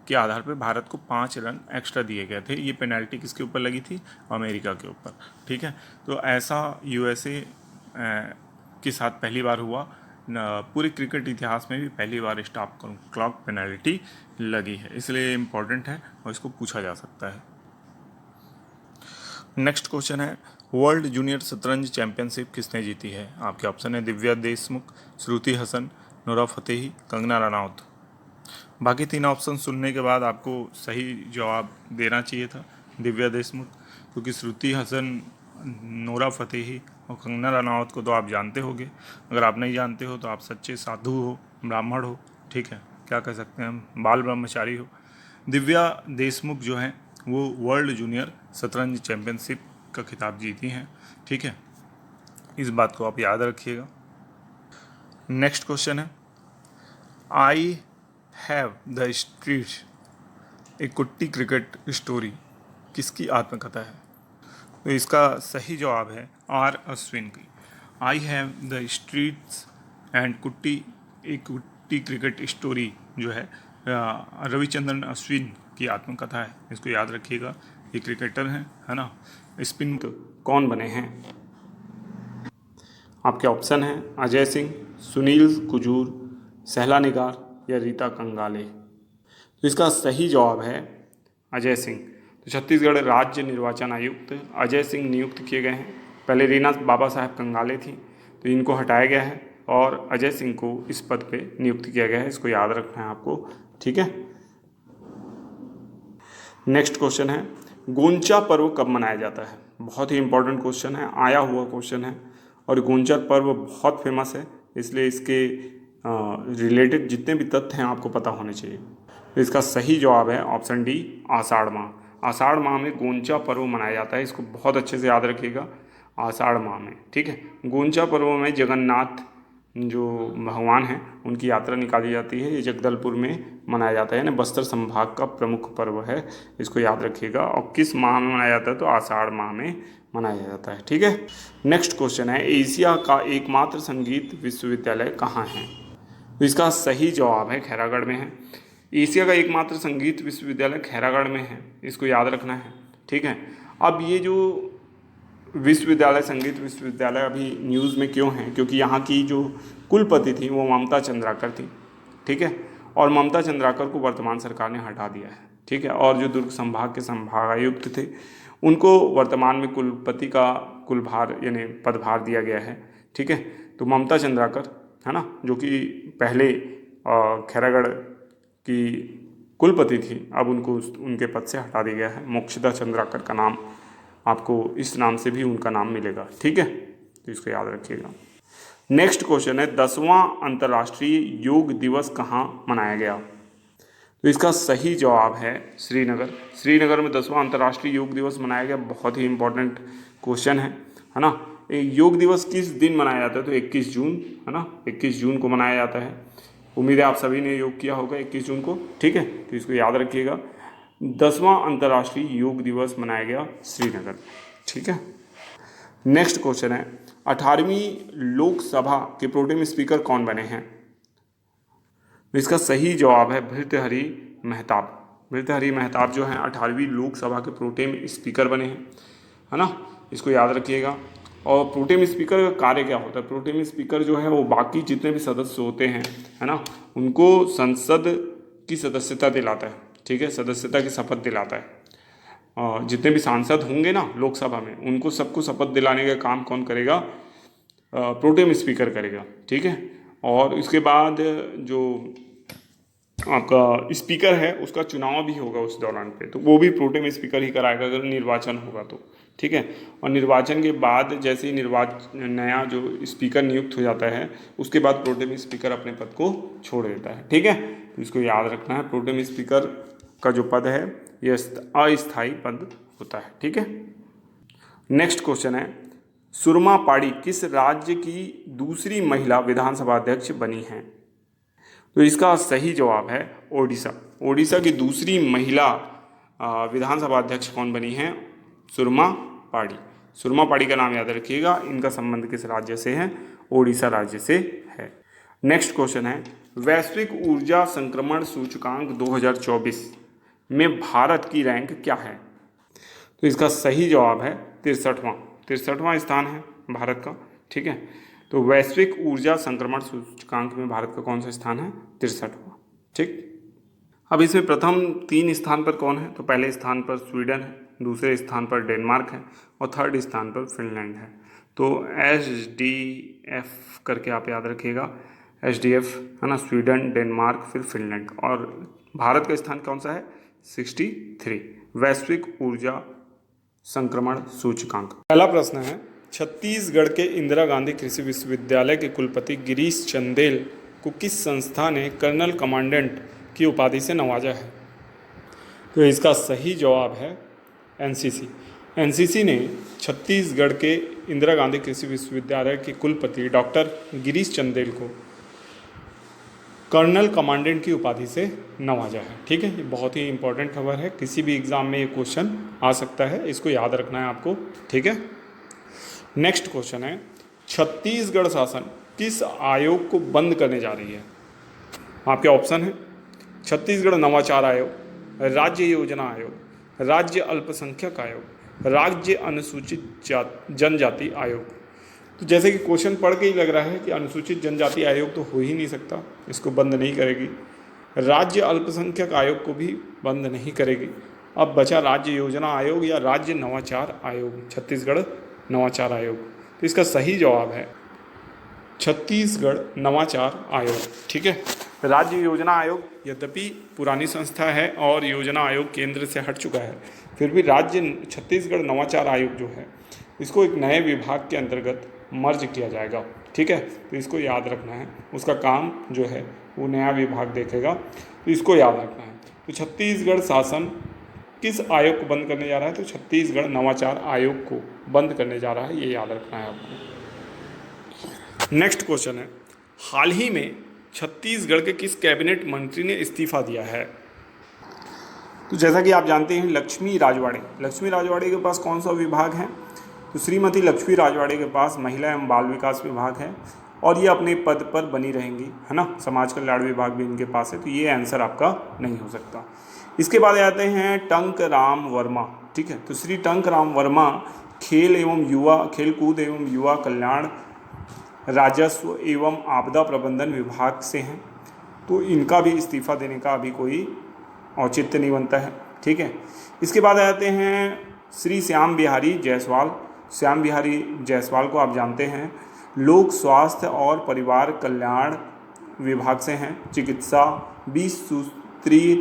के आधार पर भारत को 5 रन एक्स्ट्रा दिए गए थे। ये पेनल्टी किसके ऊपर लगी थी? अमेरिका के ऊपर। ठीक है, तो ऐसा यूएसए के साथ पहली बार हुआ। पूरे क्रिकेट इतिहास में भी पहली बार स्टॉप क्लॉक पेनल्टी लगी है, इसलिए इम्पोर्टेंट है और इसको पूछा जा सकता है। नेक्स्ट क्वेश्चन है, वर्ल्ड जूनियर शतरंज चैंपियनशिप किसने जीती है? आपके ऑप्शन है दिव्या देशमुख, श्रुति हसन, नूरा फतेही, कंगना रनौत। बाकी 3 ऑप्शन सुनने के बाद आपको सही जवाब देना चाहिए था दिव्या देशमुख, क्योंकि श्रुति हसन, नूरा फतेही और कंगना रनौत को तो आप जानते होंगे। अगर आप नहीं जानते हो तो आप सच्चे साधु हो, ब्राह्मण हो, ठीक है, क्या कह सकते हैं हम, बाल ब्रह्मचारी हो। दिव्या देशमुख जो हैं वो वर्ल्ड जूनियर शतरंज चैंपियनशिप का खिताब जीती हैं। ठीक है, इस बात को आप याद रखिएगा। नेक्स्ट क्वेश्चन है, आई हैव द स्ट्रीट ए कुट्टी क्रिकेट स्टोरी किसकी आत्मकथा है? तो इसका सही जवाब है आर अश्विन की। I have the streets and कुट्टी ए कुट्टी क्रिकेट स्टोरी जो है रविचंद्रन अश्विन की आत्मकथा है, इसको याद रखिएगा। ये क्रिकेटर हैं, है ना। स्पिन कौन बने हैं? आपके ऑप्शन हैं अजय सिंह, सुनील कुजूर, सहला निगार या रीता कंगाले। तो इसका सही जवाब है अजय सिंह। तो छत्तीसगढ़ राज्य निर्वाचन आयुक्त अजय सिंह नियुक्त किए गए हैं। पहले रीना बाबा साहेब कंगाले थी, तो इनको हटाया गया है और अजय सिंह को इस पद पे नियुक्त किया गया है, इसको याद रखना है आपको। ठीक है, नेक्स्ट क्वेश्चन है, गोंचा पर्व कब मनाया जाता है? बहुत ही इंपॉर्टेंट क्वेश्चन है, आया हुआ क्वेश्चन है और गोंचा पर्व बहुत फेमस है, इसलिए इसके रिलेटेड जितने भी तथ्य हैं आपको पता होने चाहिए। तो इसका सही जवाब है ऑप्शन डी, आषाढ़ माह। आषाढ़ माह में गोंचा पर्व मनाया जाता है, इसको बहुत अच्छे से याद रखिएगा, आषाढ़ माह में। ठीक है, गोंचा पर्व में जगन्नाथ जो भगवान हैं उनकी यात्रा निकाली जाती है, ये जगदलपुर में मनाया जाता है, यानी बस्तर संभाग का प्रमुख पर्व है, इसको याद रखिएगा। और किस माह में मनाया जाता है? तो आषाढ़ माह में मनाया जाता है। ठीक है, नेक्स्ट क्वेश्चन है, एशिया का एकमात्र संगीत विश्वविद्यालय कहाँ है? तो इसका सही जवाब है खैरागढ़ में है। एशिया का एकमात्र संगीत विश्वविद्यालय खैरागढ़ में है, इसको याद रखना है। ठीक है, अब ये जो विश्वविद्यालय, संगीत विश्वविद्यालय अभी न्यूज़ में क्यों है? क्योंकि यहाँ की जो कुलपति थी वो ममता चंद्राकर थी। ठीक है, और ममता चंद्राकर को वर्तमान सरकार ने हटा दिया है। ठीक है, और जो दुर्ग संभाग के संभागायुक्त थे उनको वर्तमान में कुलपति का कुलभार यानी पदभार दिया गया है। ठीक है, तो ममता चंद्राकर, है ना, जो कि पहले खैरागढ़ की कुलपति थी, अब उनको उनके पद से हटा दिया गया है। मोक्षदा चंद्राकर का नाम, आपको इस नाम से भी उनका नाम मिलेगा। ठीक है, तो इसको याद रखिएगा। नेक्स्ट क्वेश्चन है, 10वां अंतर्राष्ट्रीय योग दिवस कहाँ मनाया गया? तो इसका सही जवाब है श्रीनगर। श्रीनगर में 10वां अंतर्राष्ट्रीय योग दिवस मनाया गया। बहुत ही इंपॉर्टेंट क्वेश्चन है ना। योग दिवस किस दिन मनाया जाता है? तो 21 जून, है ना, 21 जून को मनाया जाता है। उम्मीद है आप सभी ने योग किया होगा 21 जून को। ठीक है, तो इसको याद रखिएगा, 10वां अंतर्राष्ट्रीय योग दिवस मनाया गया श्रीनगर। ठीक है, नेक्स्ट क्वेश्चन है, 18वीं लोकसभा के प्रोटेम स्पीकर कौन बने हैं? इसका सही जवाब है भर्तृहरि मेहताब। भर्तृहरि मेहताब जो हैं 18वीं लोकसभा के प्रोटेम स्पीकर बने हैं, है ना, इसको याद रखिएगा। और प्रोटेम स्पीकर का कार्य क्या होता है? प्रोटेम स्पीकर जो है वो बाकी जितने भी सदस्य होते हैं, है ना, उनको संसद की सदस्यता दिलाता है, ठीक है, सदस्यता की शपथ दिलाता है। जितने भी सांसद होंगे ना लोकसभा में, उनको सबको शपथ दिलाने का काम कौन करेगा? प्रोटेम स्पीकर करेगा, ठीक है। और इसके बाद जो आपका स्पीकर है उसका चुनाव भी होगा उस दौरान पे, तो वो भी प्रोटेम स्पीकर ही कराएगा अगर निर्वाचन होगा तो, ठीक है। और निर्वाचन के बाद जैसे ही नया जो स्पीकर नियुक्त हो जाता है उसके बाद प्रोटेम स्पीकर अपने पद को छोड़ देता है, ठीक है। तो इसको याद रखना है, प्रोटेम स्पीकर का जो पद है यह अस्थायी पद होता है, ठीक है। नेक्स्ट क्वेश्चन है, सुरमा पाड़ी किस राज्य की दूसरी महिला विधानसभा अध्यक्ष बनी हैं? तो इसका सही जवाब है ओडिशा। ओडिशा की दूसरी महिला विधानसभा अध्यक्ष कौन बनी है? सुरमा पाड़ी। सुरमा पाड़ी का नाम याद रखिएगा, इनका संबंध किस राज्य से है? ओडिशा राज्य से है। नेक्स्ट क्वेश्चन है, वैश्विक ऊर्जा संक्रमण सूचकांक 2024 में भारत की रैंक क्या है? तो इसका सही जवाब है 63वां स्थान है भारत का, ठीक है। तो वैश्विक ऊर्जा संक्रमण सूचकांक में भारत का कौन सा स्थान है? 63वां, ठीक। अब इसमें प्रथम 3 स्थान पर कौन है? तो पहले स्थान पर स्वीडन है, दूसरे स्थान पर डेनमार्क है और थर्ड स्थान पर फिनलैंड है। तो SDF करके आप याद रखिएगा, SDF है ना, स्वीडन, डेनमार्क, फिर फिनलैंड, और भारत का स्थान कौन सा है? 63 वैश्विक ऊर्जा संक्रमण सूचकांक। पहला प्रश्न है, छत्तीसगढ़ के इंदिरा गांधी कृषि विश्वविद्यालय के कुलपति गिरीश चंदेल को किस संस्था ने कर्नल कमांडेंट की उपाधि से नवाजा है? तो इसका सही जवाब है NCC। NCC ने छत्तीसगढ़ के इंदिरा गांधी कृषि विश्वविद्यालय के कुलपति डॉक्टर गिरीश चंदेल को कर्नल कमांडेंट की उपाधि से नवाजा है, ठीक है। ये बहुत ही इंपॉर्टेंट खबर है, किसी भी एग्जाम में ये क्वेश्चन आ सकता है, इसको याद रखना है आपको, ठीक है। नेक्स्ट क्वेश्चन है, छत्तीसगढ़ शासन किस आयोग को बंद करने जा रही है? आपके ऑप्शन है छत्तीसगढ़ नवाचार आयोग, राज्य योजना आयोग, राज्य अल्पसंख्यक आयोग, राज्य अनुसूचित जनजाति आयोग। तो जैसे कि क्वेश्चन पढ़ के ही लग रहा है कि अनुसूचित जनजाति आयोग तो हो ही नहीं सकता, इसको बंद नहीं करेगी। राज्य अल्पसंख्यक आयोग को भी बंद नहीं करेगी। अब बचा राज्य योजना आयोग या राज्य नवाचार आयोग, छत्तीसगढ़ नवाचार आयोग। तो इसका सही जवाब है छत्तीसगढ़ नवाचार आयोग, ठीक है। राज्य योजना आयोग यद्यपि पुरानी संस्था है और योजना आयोग केंद्र से हट चुका है, फिर भी राज्य छत्तीसगढ़ नवाचार आयोग जो है इसको एक नए विभाग के अंतर्गत मर्ज किया जाएगा, ठीक है। तो इसको याद रखना है, उसका काम जो है वो नया विभाग देखेगा, तो इसको याद रखना है। तो छत्तीसगढ़ शासन किस आयोग को बंद करने जा रहा है? तो छत्तीसगढ़ नवाचार आयोग को बंद करने जा रहा है, ये याद रखना है आपको। नेक्स्ट क्वेश्चन है, हाल ही में छत्तीसगढ़ के किस कैबिनेट मंत्री ने इस्तीफा दिया है? तो जैसा कि आप जानते हैं लक्ष्मी राजवाड़े के पास कौन सा विभाग है? तो श्रीमती लक्ष्मी राजवाड़े के पास महिला एवं बाल विकास विभाग है और ये अपने पद पर बनी रहेंगी, है ना। समाज कल्याण विभाग भी इनके पास है, तो ये आंसर आपका नहीं हो सकता। इसके बाद आते हैं टंकराम वर्मा, ठीक है। तो श्री टंकराम वर्मा खेलकूद एवं युवा कल्याण, राजस्व एवं आपदा प्रबंधन विभाग से हैं, तो इनका भी इस्तीफा देने का अभी कोई औचित्य नहीं बनता है, ठीक है। इसके बाद आते हैं श्री श्याम बिहारी जायसवाल को आप जानते हैं लोक स्वास्थ्य और परिवार कल्याण विभाग से हैं। चिकित्सा 20 सूत्रीय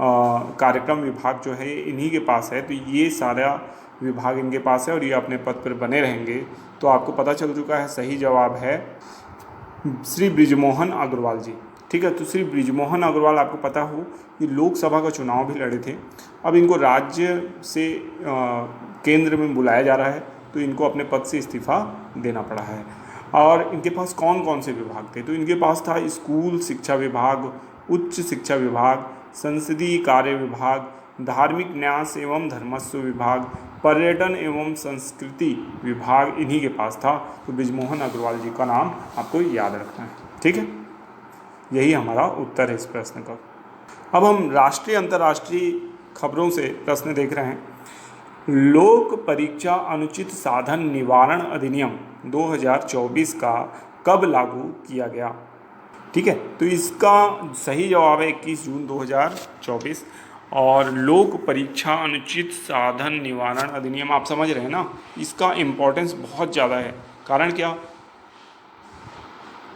कार्यक्रम विभाग जो है इन्हीं के पास है, तो ये सारा विभाग इनके पास है और ये अपने पद पर बने रहेंगे। तो आपको पता चल चुका है, सही जवाब है श्री बृजमोहन अग्रवाल जी, ठीक है। तो श्री बृजमोहन अग्रवाल आपको पता हो कि लोकसभा का चुनाव भी लड़े थे, अब इनको राज्य से केंद्र में बुलाया जा रहा है, तो इनको अपने पद से इस्तीफा देना पड़ा है। और इनके पास कौन कौन से विभाग थे? तो इनके पास था स्कूल शिक्षा विभाग, उच्च शिक्षा विभाग, संसदीय कार्य विभाग, धार्मिक न्यास एवं धर्मस्व विभाग, पर्यटन एवं संस्कृति विभाग इन्हीं के पास था। तो बृजमोहन अग्रवाल जी का नाम आपको याद रखना है, ठीक है। यही हमारा उत्तर है इस प्रश्न का। अब हम राष्ट्रीय अंतर्राष्ट्रीय खबरों से प्रश्न देख रहे हैं। लोक परीक्षा अनुचित साधन निवारण अधिनियम 2024 का कब लागू किया गया? ठीक है, तो इसका सही जवाब है 21 जून 2024। और लोक परीक्षा अनुचित साधन निवारण अधिनियम, आप समझ रहे हैं ना, इसका इम्पोर्टेंस बहुत ज़्यादा है। कारण क्या,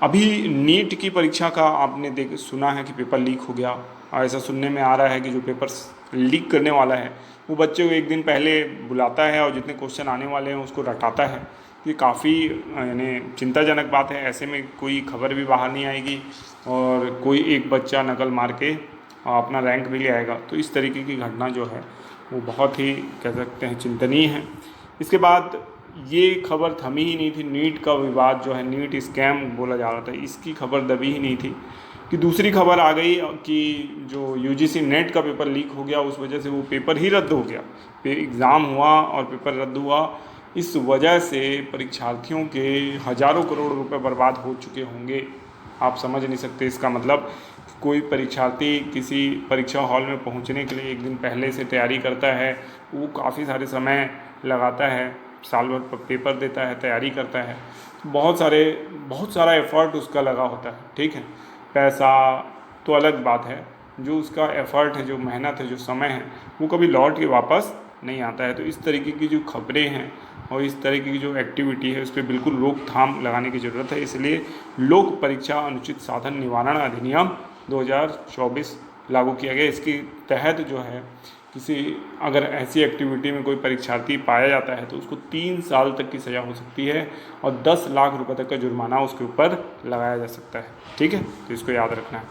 अभी नीट की परीक्षा का आपने सुना है कि पेपर लीक हो गया। ऐसा सुनने में आ रहा है कि जो पेपर लीक करने वाला है वो बच्चे को एक दिन पहले बुलाता है और जितने क्वेश्चन आने वाले हैं उसको रटाता है। ये काफ़ी यानी चिंताजनक बात है। ऐसे में कोई खबर भी बाहर नहीं आएगी और कोई एक बच्चा नकल मार के अपना रैंक भी ले आएगा। तो इस तरीके की घटना जो है वो बहुत ही कह सकते हैं चिंतनीय है। इसके बाद ये खबर थमी ही नहीं थी, नीट का विवाद जो है, नीट स्कैम बोला जा रहा था, इसकी खबर दबी ही नहीं थी कि दूसरी खबर आ गई कि जो यूजीसी नेट का पेपर लीक हो गया, उस वजह से वो पेपर ही रद्द हो गया। एग्ज़ाम हुआ और पेपर रद्द हुआ। इस वजह से परीक्षार्थियों के हज़ारों करोड़ रुपए बर्बाद हो चुके होंगे। आप समझ नहीं सकते। इसका मतलब कोई परीक्षार्थी किसी परीक्षा हॉल में पहुंचने के लिए एक दिन पहले से तैयारी करता है, वो काफ़ी सारे समय लगाता है, साल भर पेपर देता है, तैयारी करता है, बहुत सारा एफ़र्ट उसका लगा होता है। ठीक है, पैसा तो अलग बात है, जो उसका एफ़र्ट है, जो मेहनत है, जो समय है, वो कभी लौट के वापस नहीं आता है। तो इस तरीके की जो खबरें हैं और इस तरीके की जो एक्टिविटी है उस पर बिल्कुल रोकथाम लगाने की ज़रूरत है। इसलिए लोक परीक्षा अनुचित साधन निवारण अधिनियम 2024 लागू किया गया। इसके तहत जो है किसी अगर ऐसी एक्टिविटी में कोई परीक्षार्थी पाया जाता है तो उसको 3 साल तक की सज़ा हो सकती है और 10 लाख रुपए तक का जुर्माना उसके ऊपर लगाया जा सकता है। ठीक है, तो इसको याद रखना है।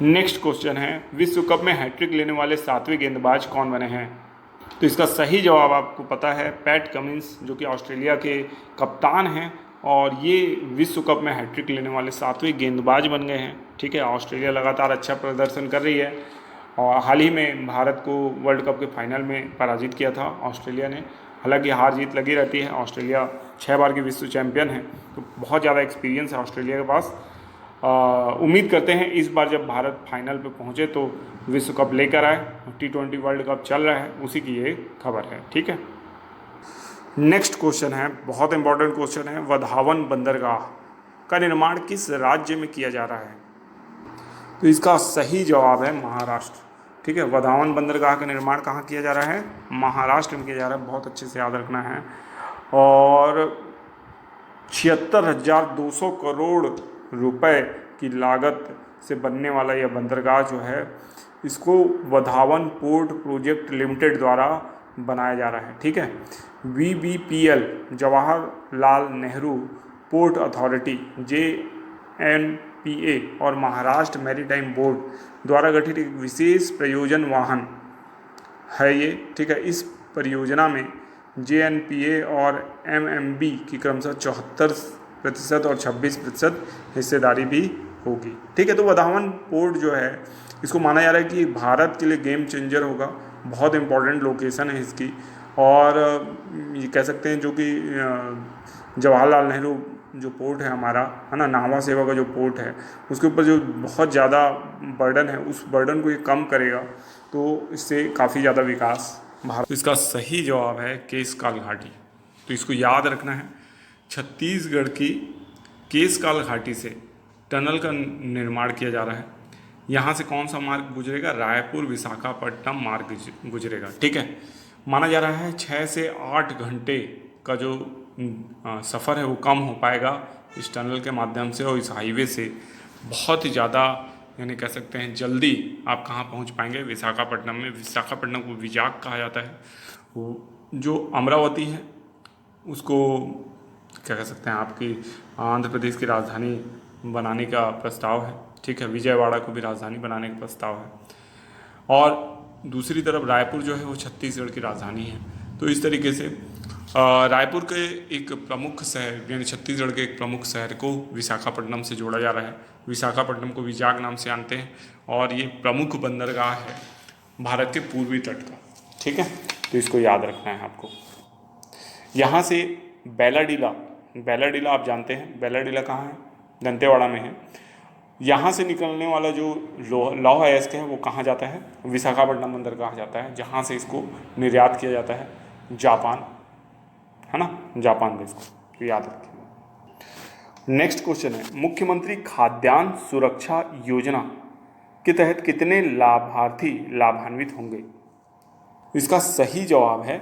नेक्स्ट क्वेश्चन है, विश्व कप में हैट्रिक लेने वाले 7वें गेंदबाज कौन बने हैं? तो इसका सही जवाब आपको पता है, पैट कमिंस, जो कि ऑस्ट्रेलिया के कप्तान हैं और ये विश्व कप में हैट्रिक लेने वाले 7वें गेंदबाज बन गए हैं। ठीक है, ऑस्ट्रेलिया लगातार अच्छा प्रदर्शन कर रही है और हाल ही में भारत को वर्ल्ड कप के फाइनल में पराजित किया था ऑस्ट्रेलिया ने। हालांकि हार जीत लगी रहती है, ऑस्ट्रेलिया 6 बार की विश्व चैंपियन है, तो बहुत ज़्यादा एक्सपीरियंस है ऑस्ट्रेलिया के पास। उम्मीद करते हैं इस बार जब भारत फाइनल पे पहुंचे तो विश्व कप लेकर आए। T20 वर्ल्ड कप चल रहा है, उसी की ये खबर है। ठीक है, नेक्स्ट क्वेश्चन है, बहुत इंपॉर्टेंट क्वेश्चन है, वधावन बंदरगाह का निर्माण किस राज्य में किया जा रहा है? तो इसका सही जवाब है महाराष्ट्र। ठीक है, वधावन बंदरगाह का निर्माण कहाँ किया जा रहा है? महाराष्ट्र में किया जा रहा है। बहुत अच्छे से याद रखना है। और 76,200 करोड़ रुपए की लागत से बनने वाला यह बंदरगाह जो है, इसको वधावन पोर्ट प्रोजेक्ट लिमिटेड द्वारा बनाया जा रहा है। ठीक है, VBPL Jawaharlal Nehru port authority JNPA और महाराष्ट्र मैरीटाइम बोर्ड द्वारा गठित एक विशेष प्रयोजन वाहन है ये। ठीक है, इस परियोजना में JNPA और MMB की क्रमशः 74% और 26% हिस्सेदारी भी होगी। ठीक है, तो वधावन पोर्ट जो है इसको माना जा रहा है कि भारत के लिए गेम चेंजर होगा। बहुत इंपॉर्टेंट लोकेशन है इसकी। और ये कह सकते हैं जो कि जवाहरलाल नेहरू जो पोर्ट है हमारा, है ना, नावा सेवा का जो पोर्ट है, उसके ऊपर जो बहुत ज़्यादा बर्डन है, उस बर्डन को ये कम करेगा। तो इससे काफ़ी ज़्यादा विकास भारत। तो इसका सही जवाब है केशकाल घाटी। तो इसको याद रखना है, छत्तीसगढ़ की केशकाल घाटी से टनल का निर्माण किया जा रहा है। यहाँ से कौन सा मार्ग गुजरेगा? रायपुर विशाखापट्टनम मार्ग गुजरेगा। ठीक है, माना जा रहा है 6 से 8 घंटे का जो सफ़र है वो कम हो पाएगा इस टनल के माध्यम से और इस हाईवे से। बहुत ही ज़्यादा यानी कह सकते हैं जल्दी आप कहाँ पहुँच पाएंगे? विशाखापट्टनम में। विशाखापट्टनम को विजाग कहा जाता है। वो जो अमरावती है उसको क्या कह सकते हैं, आपकी आंध्र प्रदेश की राजधानी बनाने का प्रस्ताव है। ठीक है, विजयवाड़ा को भी राजधानी बनाने का प्रस्ताव है। और दूसरी तरफ रायपुर जो है वो छत्तीसगढ़ की राजधानी है। तो इस तरीके से रायपुर के एक प्रमुख शहर यानी छत्तीसगढ़ के एक प्रमुख शहर को विशाखापट्टनम से जोड़ा जा रहा है। विशाखापट्टनम को विजाग नाम से जानते हैं और ये प्रमुख बंदरगाह है भारत के पूर्वी तट का। ठीक है, तो इसको याद रखना है आपको। यहाँ से बैलाडीला आप जानते हैं, बैलाडीला कहाँ है? दंतेवाड़ा में है। यहाँ से निकलने वाला जो लौह अयस्क है वो कहाँ जाता है? विशाखापट्टनम बंदर कहा जाता है, जहाँ से इसको निर्यात किया जाता है जापान, है ना, जापान देश को। तो याद रखिए। नेक्स्ट क्वेश्चन है, मुख्यमंत्री खाद्यान्न सुरक्षा योजना के तहत कितने लाभार्थी लाभान्वित होंगे? इसका सही जवाब है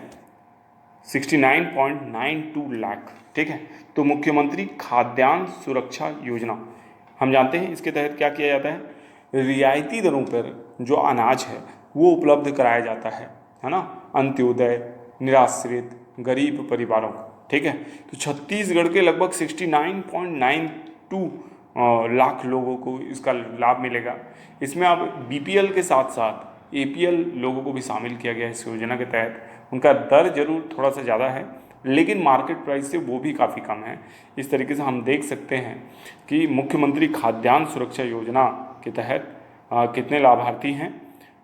69.92 लाख। ठीक है, तो मुख्यमंत्री खाद्यान्न सुरक्षा योजना, हम जानते हैं इसके तहत क्या किया जाता है, रियायती दरों पर जो अनाज है वो उपलब्ध कराया जाता है ना, अंत्योदय, निराश्रित, गरीब परिवारों को। ठीक है, तो छत्तीसगढ़ के लगभग 69.92 लाख लोगों को इसका लाभ मिलेगा। इसमें अब बीपीएल के साथ साथ एपीएल लोगों को भी शामिल किया गया है इस योजना के तहत। उनका दर जरूर थोड़ा सा ज़्यादा है, लेकिन मार्केट प्राइस से वो भी काफ़ी कम है। इस तरीके से हम देख सकते हैं कि मुख्यमंत्री खाद्यान्न सुरक्षा योजना के तहत कितने लाभार्थी हैं,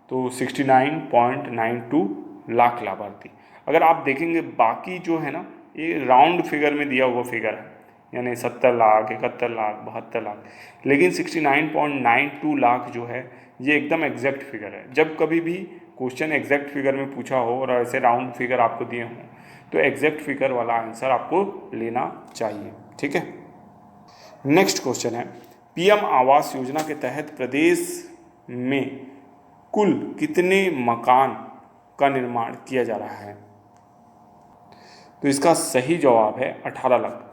तो 69.92 लाख लाभार्थी। अगर आप देखेंगे बाकी जो है ना, ये राउंड फिगर में दिया हुआ फिगर है, यानी 70 लाख, 71 लाख, 72 लाख, लेकिन 69.92 लाख जो है ये एकदम एग्जैक्ट फिगर है। जब कभी भी क्वेश्चन एग्जैक्ट फिगर में पूछा हो और ऐसे राउंड फिगर आपको दिए हों तो एग्जैक्ट फिगर वाला आंसर आपको लेना चाहिए। ठीक है, नेक्स्ट क्वेश्चन है, पीएम आवास योजना के तहत प्रदेश में कुल कितने मकान का निर्माण किया जा रहा है? तो इसका सही जवाब है 18 लाख।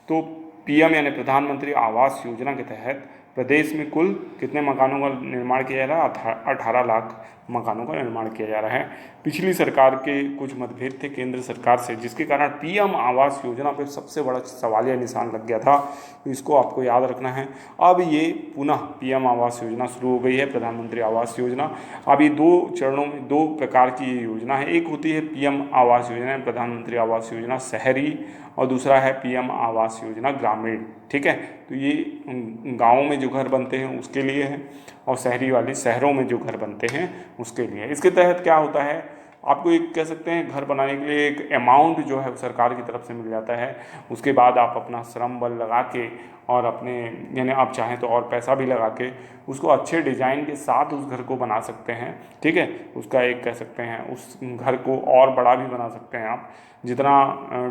तो पीएम यानी प्रधानमंत्री आवास योजना के तहत प्रदेश में कुल कितने मकानों का निर्माण किया जा रहा है? 18 लाख मकानों का निर्माण किया जा रहा है। पिछली सरकार के कुछ मतभेद थे केंद्र सरकार से, जिसके कारण पीएम आवास योजना पे सबसे बड़ा सवालिया निशान लग गया था। तो इसको आपको याद रखना है। अब ये पुनः पीएम आवास योजना शुरू हो गई है, प्रधानमंत्री आवास योजना। अब ये 2 चरणों में 2 प्रकार की ये योजना है। एक होती है पीएम आवास योजना, प्रधानमंत्री आवास योजना शहरी, और दूसरा है पीएम आवास योजना ग्रामीण। ठीक है, तो ये गाँवों में जो घर बनते हैं उसके लिए है, और शहरी वाली शहरों में जो घर बनते हैं उसके लिए। इसके तहत क्या होता है, आपको एक कह सकते हैं घर बनाने के लिए एक अमाउंट जो है सरकार की तरफ से मिल जाता है। उसके बाद आप अपना श्रम बल लगा के और अपने यानी आप चाहें तो और पैसा भी लगा के उसको अच्छे डिज़ाइन के साथ उस घर को बना सकते हैं। ठीक है, उसका एक कह सकते हैं उस घर को और बड़ा भी बना सकते हैं आप। जितना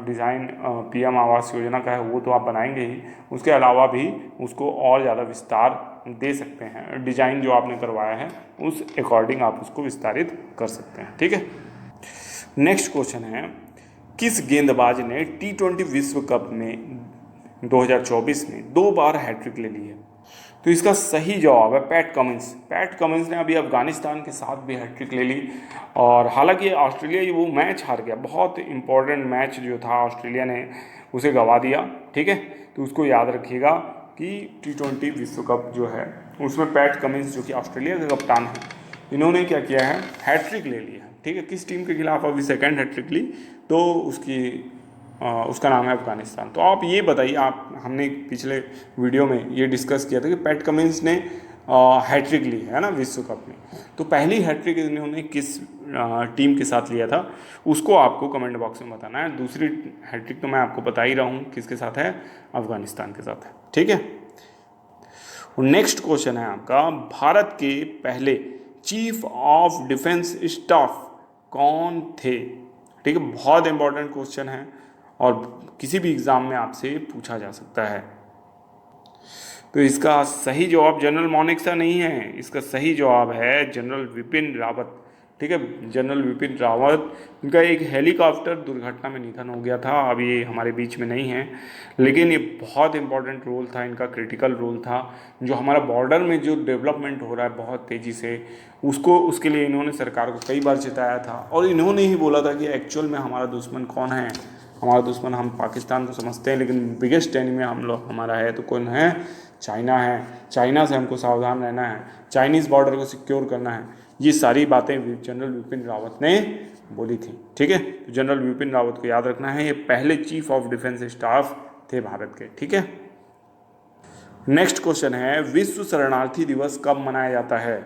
डिज़ाइन पीएम आवास योजना का है वो तो आप बनाएंगे ही, उसके अलावा भी उसको और ज़्यादा विस्तार दे सकते हैं। डिज़ाइन जो आपने करवाया है उस अकॉर्डिंग आप उसको विस्तारित कर सकते हैं। ठीक है, नेक्स्ट क्वेश्चन है, किस गेंदबाज ने T20 विश्व कप में 2024 में 2 बार हैट्रिक ले ली है? तो इसका सही जवाब है पैट कमिंस। पैट कमिंस ने अभी अफगानिस्तान के साथ भी हैट्रिक ले ली, और हालांकि ऑस्ट्रेलिया वो मैच हार गया, बहुत इंपॉर्टेंट मैच जो था ऑस्ट्रेलिया ने उसे गंवा दिया। ठीक है, तो उसको याद रखिएगा कि T20 विश्व कप जो है उसमें पैट कमिंस जो कि ऑस्ट्रेलिया के कप्तान हैं, इन्होंने क्या किया है, हैट्रिक ले लिया। ठीक है, किस टीम के खिलाफ अभी सेकंड हैट्रिक ली, तो उसका नाम है अफगानिस्तान। तो आप ये बताइए, आप हमने पिछले वीडियो में ये डिस्कस किया था कि पैट कमिंस ने हैट्रिक ली है ना विश्व कप में, तो पहली हैट्रिक इन्होंने किस टीम के साथ लिया था उसको आपको कमेंट बॉक्स में बताना है। दूसरी हैट्रिक तो मैं आपको बता ही रहा हूँ किसके साथ है, अफगानिस्तान के साथ है। ठीक है, नेक्स्ट क्वेश्चन है आपका, भारत के पहले चीफ ऑफ डिफेंस स्टाफ कौन थे? ठीक है, बहुत इंपॉर्टेंट क्वेश्चन है और किसी भी एग्ज़ाम में आपसे पूछा जा सकता है। तो इसका सही जवाब जनरल मानेकशॉ नहीं है, इसका सही जवाब है जनरल विपिन रावत। ठीक है, जनरल विपिन रावत, इनका एक हेलीकॉप्टर दुर्घटना में निधन हो गया था, अब ये हमारे बीच में नहीं है, लेकिन ये बहुत इंपॉर्टेंट रोल था इनका, क्रिटिकल रोल था। जो हमारा बॉर्डर में जो डेवलपमेंट हो रहा है बहुत तेज़ी से, उसके लिए इन्होंने सरकार को कई बार चिताया था, और इन्होंने ही बोला था कि एक्चुअल में हमारा दुश्मन कौन है। हमारा दुश्मन हम पाकिस्तान को समझते हैं, लेकिन बिगेस्ट एनिमी हम लोग हमारा है तो कौन है, चाइना है। चाइना से हमको सावधान रहना है, चाइनीज़ बॉर्डर को सिक्योर करना है। ये सारी बातें जनरल विपिन रावत ने बोली थी। ठीक है, तो जनरल विपिन रावत को याद रखना है, ये पहले चीफ ऑफ डिफेंस स्टाफ थे भारत के। ठीक है, नेक्स्ट क्वेश्चन है, विश्व शरणार्थी दिवस कब मनाया जाता है?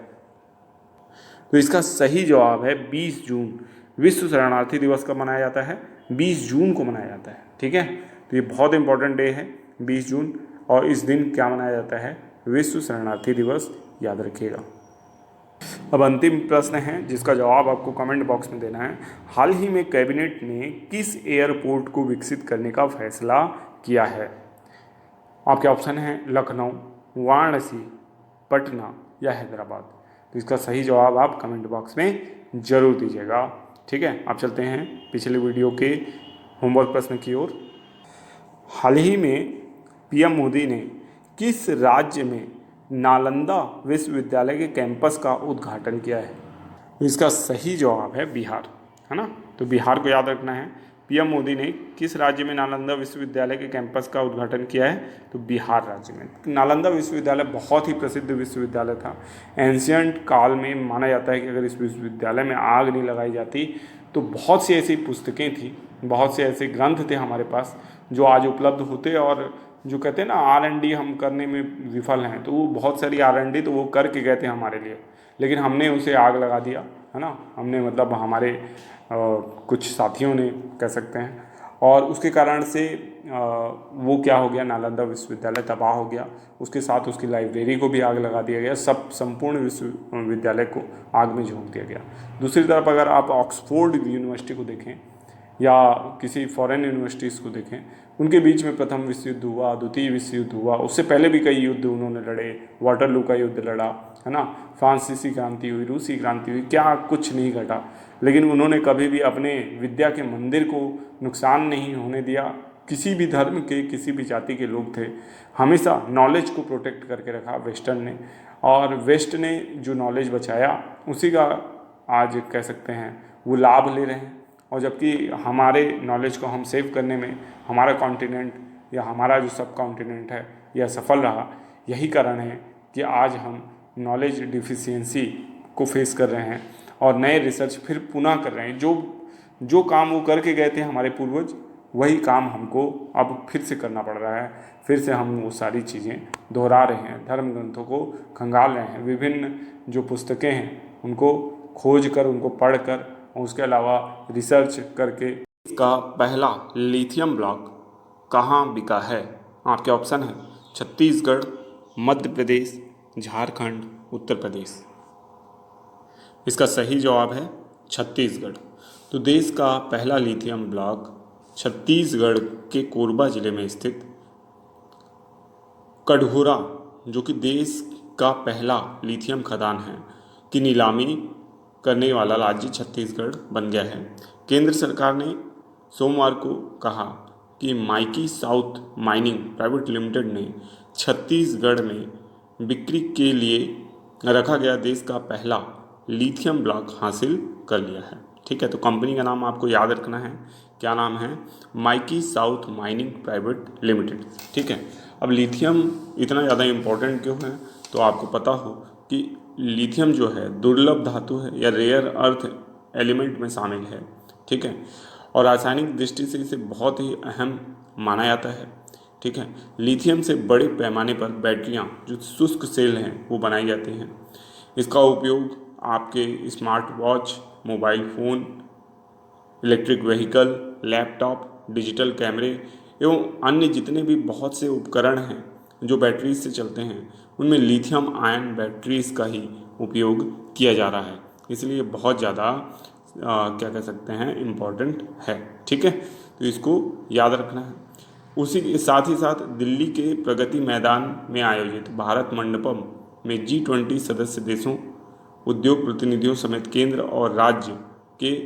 तो इसका सही जवाब है 20 जून। विश्व शरणार्थी दिवस कब मनाया जाता है? 20 जून को मनाया जाता है। ठीक है, तो ये बहुत इंपॉर्टेंट डे है 20 जून, और इस दिन क्या मनाया जाता है? विश्व शरणार्थी दिवस, याद रखिएगा। अब अंतिम प्रश्न है जिसका जवाब आपको कमेंट बॉक्स में देना है। हाल ही में कैबिनेट ने किस एयरपोर्ट को विकसित करने का फैसला किया है? आपके ऑप्शन हैं लखनऊ, वाराणसी, पटना या हैदराबाद। तो इसका सही जवाब आप कमेंट बॉक्स में ज़रूर दीजिएगा। ठीक है, आप चलते हैं पिछले वीडियो के होमवर्क प्रश्न की ओर। हाल ही में पीएम मोदी ने किस राज्य में नालंदा विश्वविद्यालय के कैंपस का उद्घाटन किया है? इसका सही जवाब है बिहार, है ना। तो बिहार को याद रखना है। पीएम मोदी ने किस राज्य में नालंदा विश्वविद्यालय के कैंपस का उद्घाटन किया है? तो बिहार राज्य में। नालंदा विश्वविद्यालय बहुत ही प्रसिद्ध विश्वविद्यालय था। एंशियंट काल में माना जाता है कि अगर इस विश्वविद्यालय में आग नहीं लगाई जाती तो बहुत सी ऐसी पुस्तकें थी, बहुत से ऐसे ग्रंथ थे हमारे पास जो आज उपलब्ध होते, और जो कहते हैं ना R&D हम करने में विफल हैं, तो वो बहुत सारी R&D तो वो करके गए थे हमारे लिए, लेकिन हमने उसे आग लगा दिया, है ना। हमने मतलब हमारे कुछ साथियों ने कह सकते हैं, और उसके कारण से वो क्या हो गया, नालंदा विश्वविद्यालय तबाह हो गया। उसके साथ उसकी लाइब्रेरी को भी आग लगा दिया गया, सब संपूर्ण विश्वविद्यालय को आग में झोंक दिया गया। दूसरी तरफ अगर आप ऑक्सफोर्ड यूनिवर्सिटी को देखें या किसी फॉरेन यूनिवर्सिटीज़ को देखें, उनके बीच में प्रथम विश्व युद्ध हुआ, द्वितीय विश्व युद्ध हुआ, उससे पहले भी कई युद्ध उन्होंने लड़े, वाटरलू का युद्ध लड़ा, है ना, फ्रांसीसी क्रांति हुई, रूसी क्रांति हुई, क्या कुछ नहीं घटा, लेकिन उन्होंने कभी भी अपने विद्या के मंदिर को नुकसान नहीं होने दिया। किसी भी धर्म के, किसी भी जाति के लोग थे, हमेशा नॉलेज को प्रोटेक्ट करके रखा वेस्टर्न ने, और वेस्ट ने जो नॉलेज बचाया उसी का आज कह सकते हैं वो लाभ ले रहे हैं। और जबकि हमारे नॉलेज को हम सेव करने में हमारा कॉन्टिनेंट या हमारा जो सब कॉन्टिनेंट है यह सफल रहा। यही कारण है कि आज हम नॉलेज डिफिशियंसी को फेस कर रहे हैं और नए रिसर्च फिर पुनः कर रहे हैं। जो काम वो करके गए थे हमारे पूर्वज, वही काम हमको अब फिर से करना पड़ रहा है। फिर से हम वो सारी चीज़ें दोहरा रहे हैं, धर्म ग्रंथों को खंगाल रहे हैं, विभिन्न जो पुस्तकें हैं उनको खोज कर, उनको पढ़ कर, और उसके अलावा रिसर्च करके। इसका पहला लिथियम ब्लॉक कहाँ बिका है? आपके ऑप्शन है छत्तीसगढ़, मध्य प्रदेश, झारखंड, उत्तर प्रदेश। इसका सही जवाब है छत्तीसगढ़। तो देश का पहला लिथियम ब्लॉक छत्तीसगढ़ के कोरबा जिले में स्थित कटघोरा, जो कि देश का पहला लिथियम खदान है, की नीलामी करने वाला राज्य छत्तीसगढ़ बन गया है। केंद्र सरकार ने सोमवार को कहा कि Mikey south mining private limited ने छत्तीसगढ़ में बिक्री के लिए रखा गया देश का पहला लिथियम ब्लॉक हासिल कर लिया है। ठीक है, तो कंपनी का नाम आपको याद रखना है। क्या नाम है? Mikey south mining private limited. ठीक है, अब लिथियम इतना ज़्यादा इम्पोर्टेंट क्यों है? तो आपको पता हो कि लिथियम जो है दुर्लभ धातु है या रेयर अर्थ एलिमेंट में शामिल है। ठीक है, और रासायनिक दृष्टि से इसे बहुत ही अहम माना जाता है। ठीक है, लिथियम से बड़े पैमाने पर बैटरियां जो शुष्क सेल हैं वो बनाई जाती हैं। इसका उपयोग आपके smart watch, mobile phone, electric vehicle, laptop, digital कैमरे एवं अन्य जितने भी बहुत से उपकरण हैं जो बैटरी से चलते हैं, उनमें लिथियम आयन बैटरीज का ही उपयोग किया जा रहा है। इसलिए बहुत ज़्यादा क्या कह सकते हैं, इम्पॉर्टेंट है। ठीक है, तो इसको याद रखना है। उसी के साथ ही साथ दिल्ली के प्रगति मैदान में आयोजित भारत मंडपम में G20 सदस्य देशों, उद्योग प्रतिनिधियों समेत केंद्र और राज्य के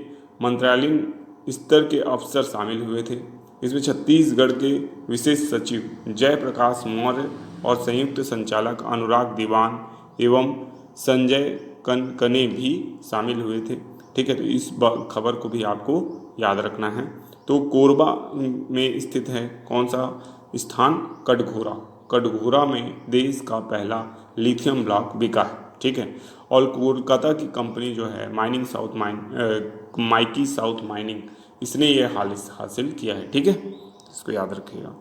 मंत्रालयीन स्तर के अफसर शामिल हुए थे। इसमें छत्तीसगढ़ के विशेष सचिव जयप्रकाश मौर्य और संयुक्त संचालक अनुराग दीवान एवं संजय कनकने भी शामिल हुए थे। ठीक है, तो इस खबर को भी आपको याद रखना है। तो कोरबा में स्थित है कौन सा स्थान? कटघोरा। कटघोरा में देश का पहला लिथियम ब्लॉक बिका है। ठीक है, और कोलकाता की कंपनी जो है माइकी साउथ माइनिंग, इसने ये हासिल किया है। ठीक है, इसको याद रखिएगा।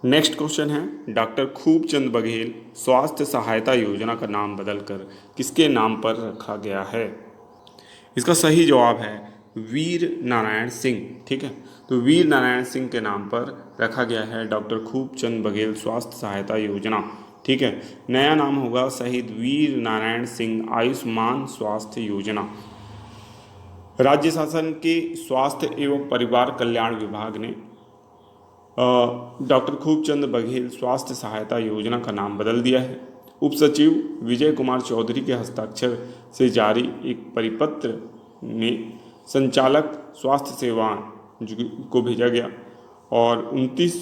नेक्स्ट क्वेश्चन है, डॉक्टर खूबचंद बघेल स्वास्थ्य सहायता योजना का नाम बदलकर किसके नाम पर रखा गया है? इसका सही जवाब है वीर नारायण सिंह। ठीक है, तो वीर नारायण सिंह के नाम पर रखा गया है डॉक्टर खूबचंद बघेल स्वास्थ्य सहायता योजना। ठीक है, नया नाम होगा शहीद वीर नारायण सिंह आयुष्मान स्वास्थ्य योजना। राज्य शासन के स्वास्थ्य एवं परिवार कल्याण विभाग ने डॉक्टर खूबचंद बघेल स्वास्थ्य सहायता योजना का नाम बदल दिया है। उप सचिव विजय कुमार चौधरी के हस्ताक्षर से जारी एक परिपत्र में संचालक स्वास्थ्य सेवाएं को भेजा गया और 29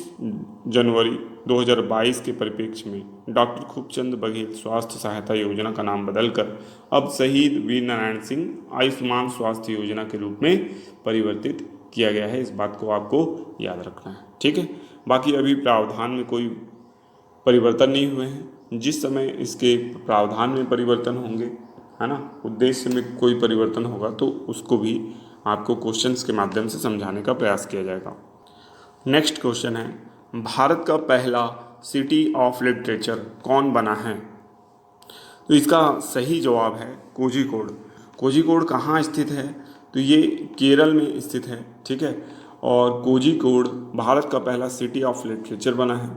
जनवरी 2022 के परिप्रेक्ष्य में डॉक्टर खूबचंद बघेल स्वास्थ्य सहायता योजना का नाम बदलकर अब शहीद वीर नारायण सिंह आयुष्मान स्वास्थ्य योजना के रूप में परिवर्तित किया गया है। इस बात को आपको याद रखना है, ठीक है। बाकी अभी प्रावधान में कोई परिवर्तन नहीं हुए हैं। जिस समय इसके प्रावधान में परिवर्तन होंगे, है ना, उद्देश्य में कोई परिवर्तन होगा तो उसको भी आपको क्वेश्चंस के माध्यम से समझाने का प्रयास किया जाएगा। नेक्स्ट क्वेश्चन है, भारत का पहला सिटी ऑफ लिटरेचर कौन बना है? तो इसका सही जवाब है कोझिकोड। कोझिकोड कहाँ स्थित है? तो ये केरल में स्थित है, ठीक है। और कोझिकोड भारत का पहला सिटी ऑफ लिटरेचर बना है।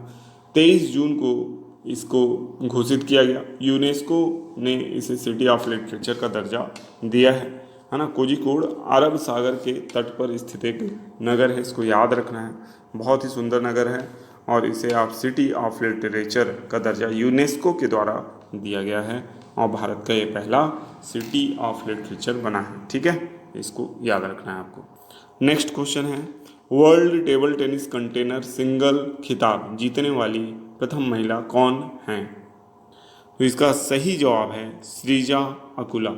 23 जून को इसको घोषित किया गया। यूनेस्को ने इसे सिटी ऑफ लिटरेचर का दर्जा दिया है ना। कोझिकोड अरब सागर के तट पर स्थित एक नगर है, इसको याद रखना है। बहुत ही सुंदर नगर है और इसे आप सिटी ऑफ लिटरेचर का दर्जा यूनेस्को के द्वारा दिया गया है और भारत का ये पहला सिटी ऑफ लिटरेचर बना है, ठीक है। इसको याद रखना है आपको। नेक्स्ट क्वेश्चन है, world table tennis container single खिताब जीतने वाली प्रथम महिला कौन है? तो इसका सही जवाब है श्रीजा अकुला।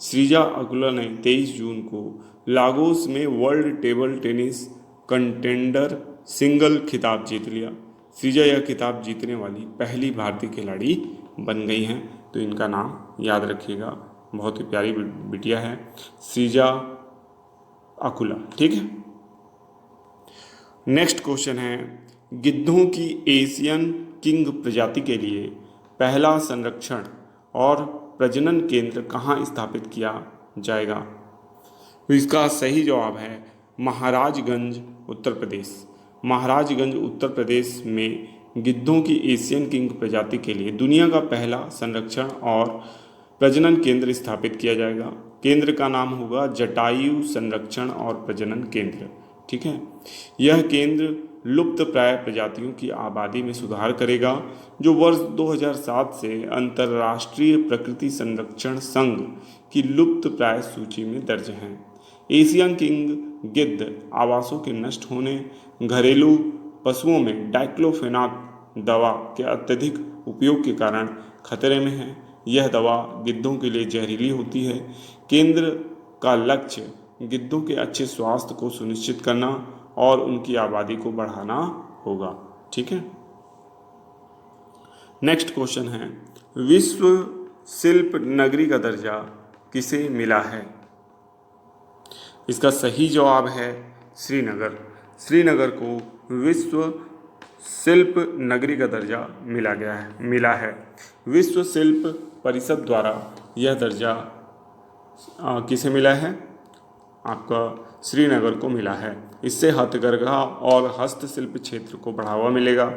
श्रीजा अकुला ने 23 जून को लागोस में world table tennis contender single खिताब जीत लिया। श्रीजा यह खिताब जीतने वाली पहली भारतीय खिलाड़ी बन गई हैं, तो इनका नाम याद रखिएगा। बहुत ही प्यारी बिटिया है श्रीजा अकुला, ठीक है। नेक्स्ट क्वेश्चन है, गिद्धों की एशियन किंग प्रजाति के लिए पहला संरक्षण और प्रजनन केंद्र कहाँ स्थापित किया जाएगा? तो इसका सही जवाब है महाराजगंज उत्तर प्रदेश। महाराजगंज उत्तर प्रदेश में गिद्धों की एशियन किंग प्रजाति के लिए दुनिया का पहला संरक्षण और प्रजनन केंद्र स्थापित किया जाएगा। केंद्र का नाम होगा जटायु संरक्षण और प्रजनन केंद्र, ठीक है। यह केंद्र लुप्त प्राय प्रजातियों की आबादी में सुधार करेगा जो वर्ष 2007 से अंतर्राष्ट्रीय प्रकृति संरक्षण संघ की लुप्त प्राय सूची में दर्ज हैं। एशियन किंग गिद्ध आवासों के नष्ट होने, घरेलू पशुओं में डाइक्लोफेनाक दवा के अत्यधिक उपयोग के कारण खतरे में है। यह दवा गिद्धों के लिए जहरीली होती है। केंद्र का लक्ष्य गिद्धों के अच्छे स्वास्थ्य को सुनिश्चित करना और उनकी आबादी को बढ़ाना होगा, ठीक है। नेक्स्ट क्वेश्चन है, विश्व शिल्प नगरी का दर्जा किसे मिला है? इसका सही जवाब है श्रीनगर। श्रीनगर को विश्व शिल्प नगरी का दर्जा मिला है। विश्व शिल्प परिषद द्वारा यह दर्जा किसे मिला है? आपका श्रीनगर को मिला है। इससे हथकरघा और हस्तशिल्प क्षेत्र को बढ़ावा मिलेगा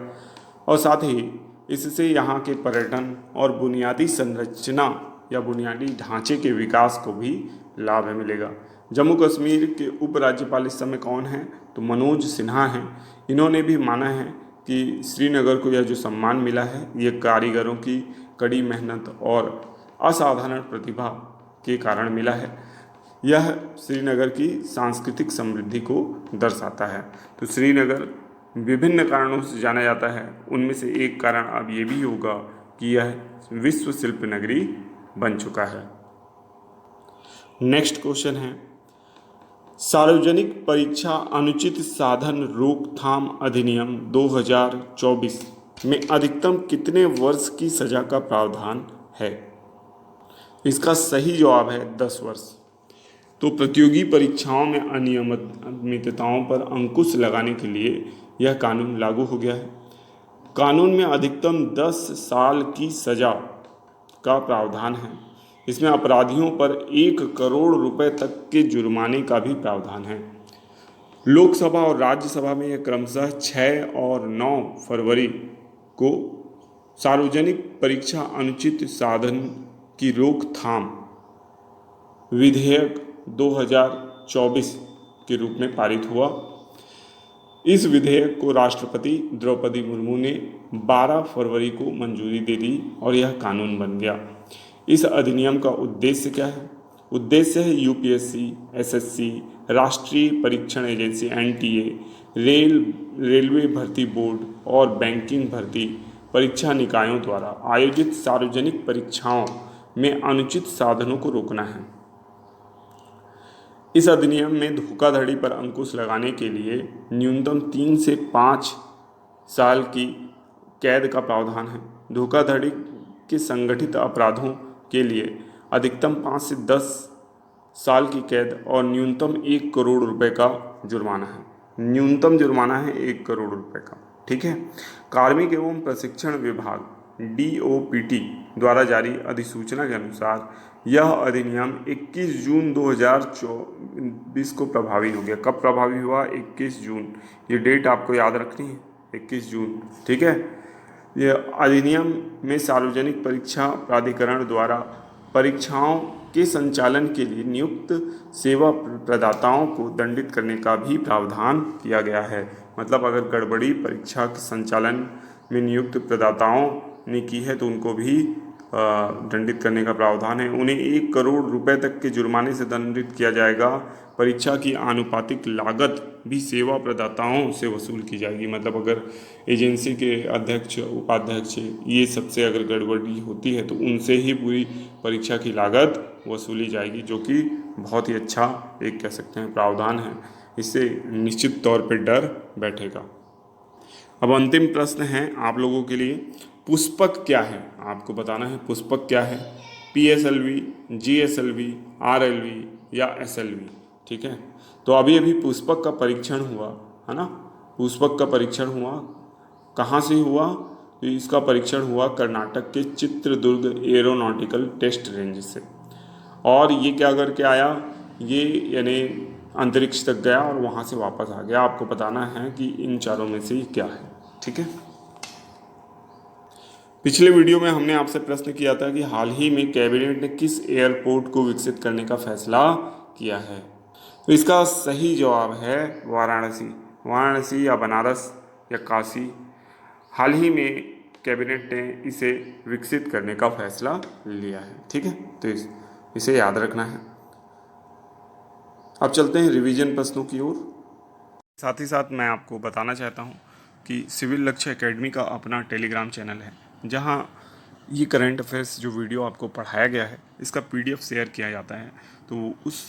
और साथ ही इससे यहाँ के पर्यटन और बुनियादी संरचना या बुनियादी ढांचे के विकास को भी लाभ मिलेगा। जम्मू कश्मीर के उपराज्यपाल इस समय कौन हैं? तो मनोज सिन्हा हैं। इन्होंने भी माना है कि श्रीनगर को यह जो सम्मान मिला है ये कारीगरों की कड़ी मेहनत और असाधारण प्रतिभा के कारण मिला है। यह श्रीनगर की सांस्कृतिक समृद्धि को दर्शाता है। तो श्रीनगर विभिन्न कारणों से जाना जाता है, उनमें से एक कारण अब ये भी होगा कि यह विश्व शिल्प नगरी बन चुका है। नेक्स्ट क्वेश्चन है, सार्वजनिक परीक्षा अनुचित साधन रोकथाम अधिनियम 2024 में अधिकतम कितने वर्ष की सजा का प्रावधान है? इसका सही जवाब है 10 वर्ष। तो प्रतियोगी परीक्षाओं में अनियमितताओं पर अंकुश लगाने के लिए यह कानून लागू हो गया है। कानून में अधिकतम 10 साल की सजा का प्रावधान है। इसमें अपराधियों पर 1 करोड़ रुपए तक के जुर्माने का भी प्रावधान है। लोकसभा और राज्यसभा में यह क्रमशः 6 और 9 फरवरी को सार्वजनिक परीक्षा अनुचित साधन की रोकथाम विधेयक 2024 के रूप में पारित हुआ। इस विधेयक को राष्ट्रपति द्रौपदी मुर्मू ने 12 फरवरी को मंजूरी दे दी और यह कानून बन गया। इस अधिनियम का उद्देश्य क्या है? उद्देश्य है यूपीएससी, एसएससी, राष्ट्रीय परीक्षण एजेंसी एनटीए, रेलवे भर्ती बोर्ड और बैंकिंग भर्ती परीक्षा निकायों द्वारा आयोजित सार्वजनिक परीक्षाओं में अनुचित साधनों को रोकना है। इस अधिनियम में धोखाधड़ी पर अंकुश लगाने के लिए न्यूनतम 3 से 5 साल की कैद का प्रावधान है। धोखाधड़ी के संगठित अपराधों के लिए अधिकतम 5 से 10 साल की कैद और न्यूनतम 1 करोड़ रुपए का जुर्माना है। न्यूनतम जुर्माना है 1 करोड़ रुपए का। ठीक है। कार्मिक एवं प्रशिक्षण विभाग DOPT द्वारा जारी अधिसूचना के अनुसार यह अधिनियम 21 जून 2024 को प्रभावी हो गया। कब प्रभावी हुआ? 21 जून। ये डेट आपको याद रखनी है, 21 जून। ठीक है। यह अधिनियम में सार्वजनिक परीक्षा प्राधिकरण द्वारा परीक्षाओं के संचालन के लिए नियुक्त सेवा प्रदाताओं को दंडित करने का भी प्रावधान किया गया है। मतलब अगर गड़बड़ी परीक्षा के संचालन में नियुक्त प्रदाताओं ने की है तो उनको भी दंडित करने का प्रावधान है। उन्हें 1 करोड़ रुपए तक के जुर्माने से दंडित किया जाएगा। परीक्षा की आनुपातिक लागत भी सेवा प्रदाताओं से वसूल की जाएगी। मतलब अगर एजेंसी के अध्यक्ष, उपाध्यक्ष ये सबसे अगर गड़बड़ी होती है तो उनसे ही पूरी परीक्षा की लागत वसूली जाएगी, जो कि बहुत ही अच्छा एक कह सकते हैं प्रावधान है। इससे निश्चित तौर पर डर बैठेगा। अब अंतिम प्रश्न है आप लोगों के लिए, पुष्पक क्या है? आपको बताना है पुष्पक क्या है। PSLV, GSLV, RLV या SLV। ठीक है। तो अभी अभी पुष्पक का परीक्षण हुआ है ना। पुष्पक का परीक्षण हुआ, कहाँ से हुआ? तो इसका परीक्षण हुआ कर्नाटक के चित्रदुर्ग एरोनॉटिकल टेस्ट रेंज से। और ये क्या करके आया? ये यानी अंतरिक्ष तक गया और वहाँ से वापस आ गया। आपको बताना है कि इन चारों में से क्या है। ठीक है। पिछले वीडियो में हमने आपसे प्रश्न किया था कि हाल ही में कैबिनेट ने किस एयरपोर्ट को विकसित करने का फैसला किया है? तो इसका सही जवाब है वाराणसी। वाराणसी या बनारस या काशी। हाल ही में कैबिनेट ने इसे विकसित करने का फैसला लिया है। ठीक है। तो इसे याद रखना है। अब चलते हैं रिवीजन प्रश्नों की ओर। साथ ही साथ मैं आपको बताना चाहता हूँ कि सिविल लक्ष्य एकेडमी का अपना टेलीग्राम चैनल है, जहाँ ये करंट अफेयर्स जो वीडियो आपको पढ़ाया गया है इसका PDF शेयर किया जाता है। तो उस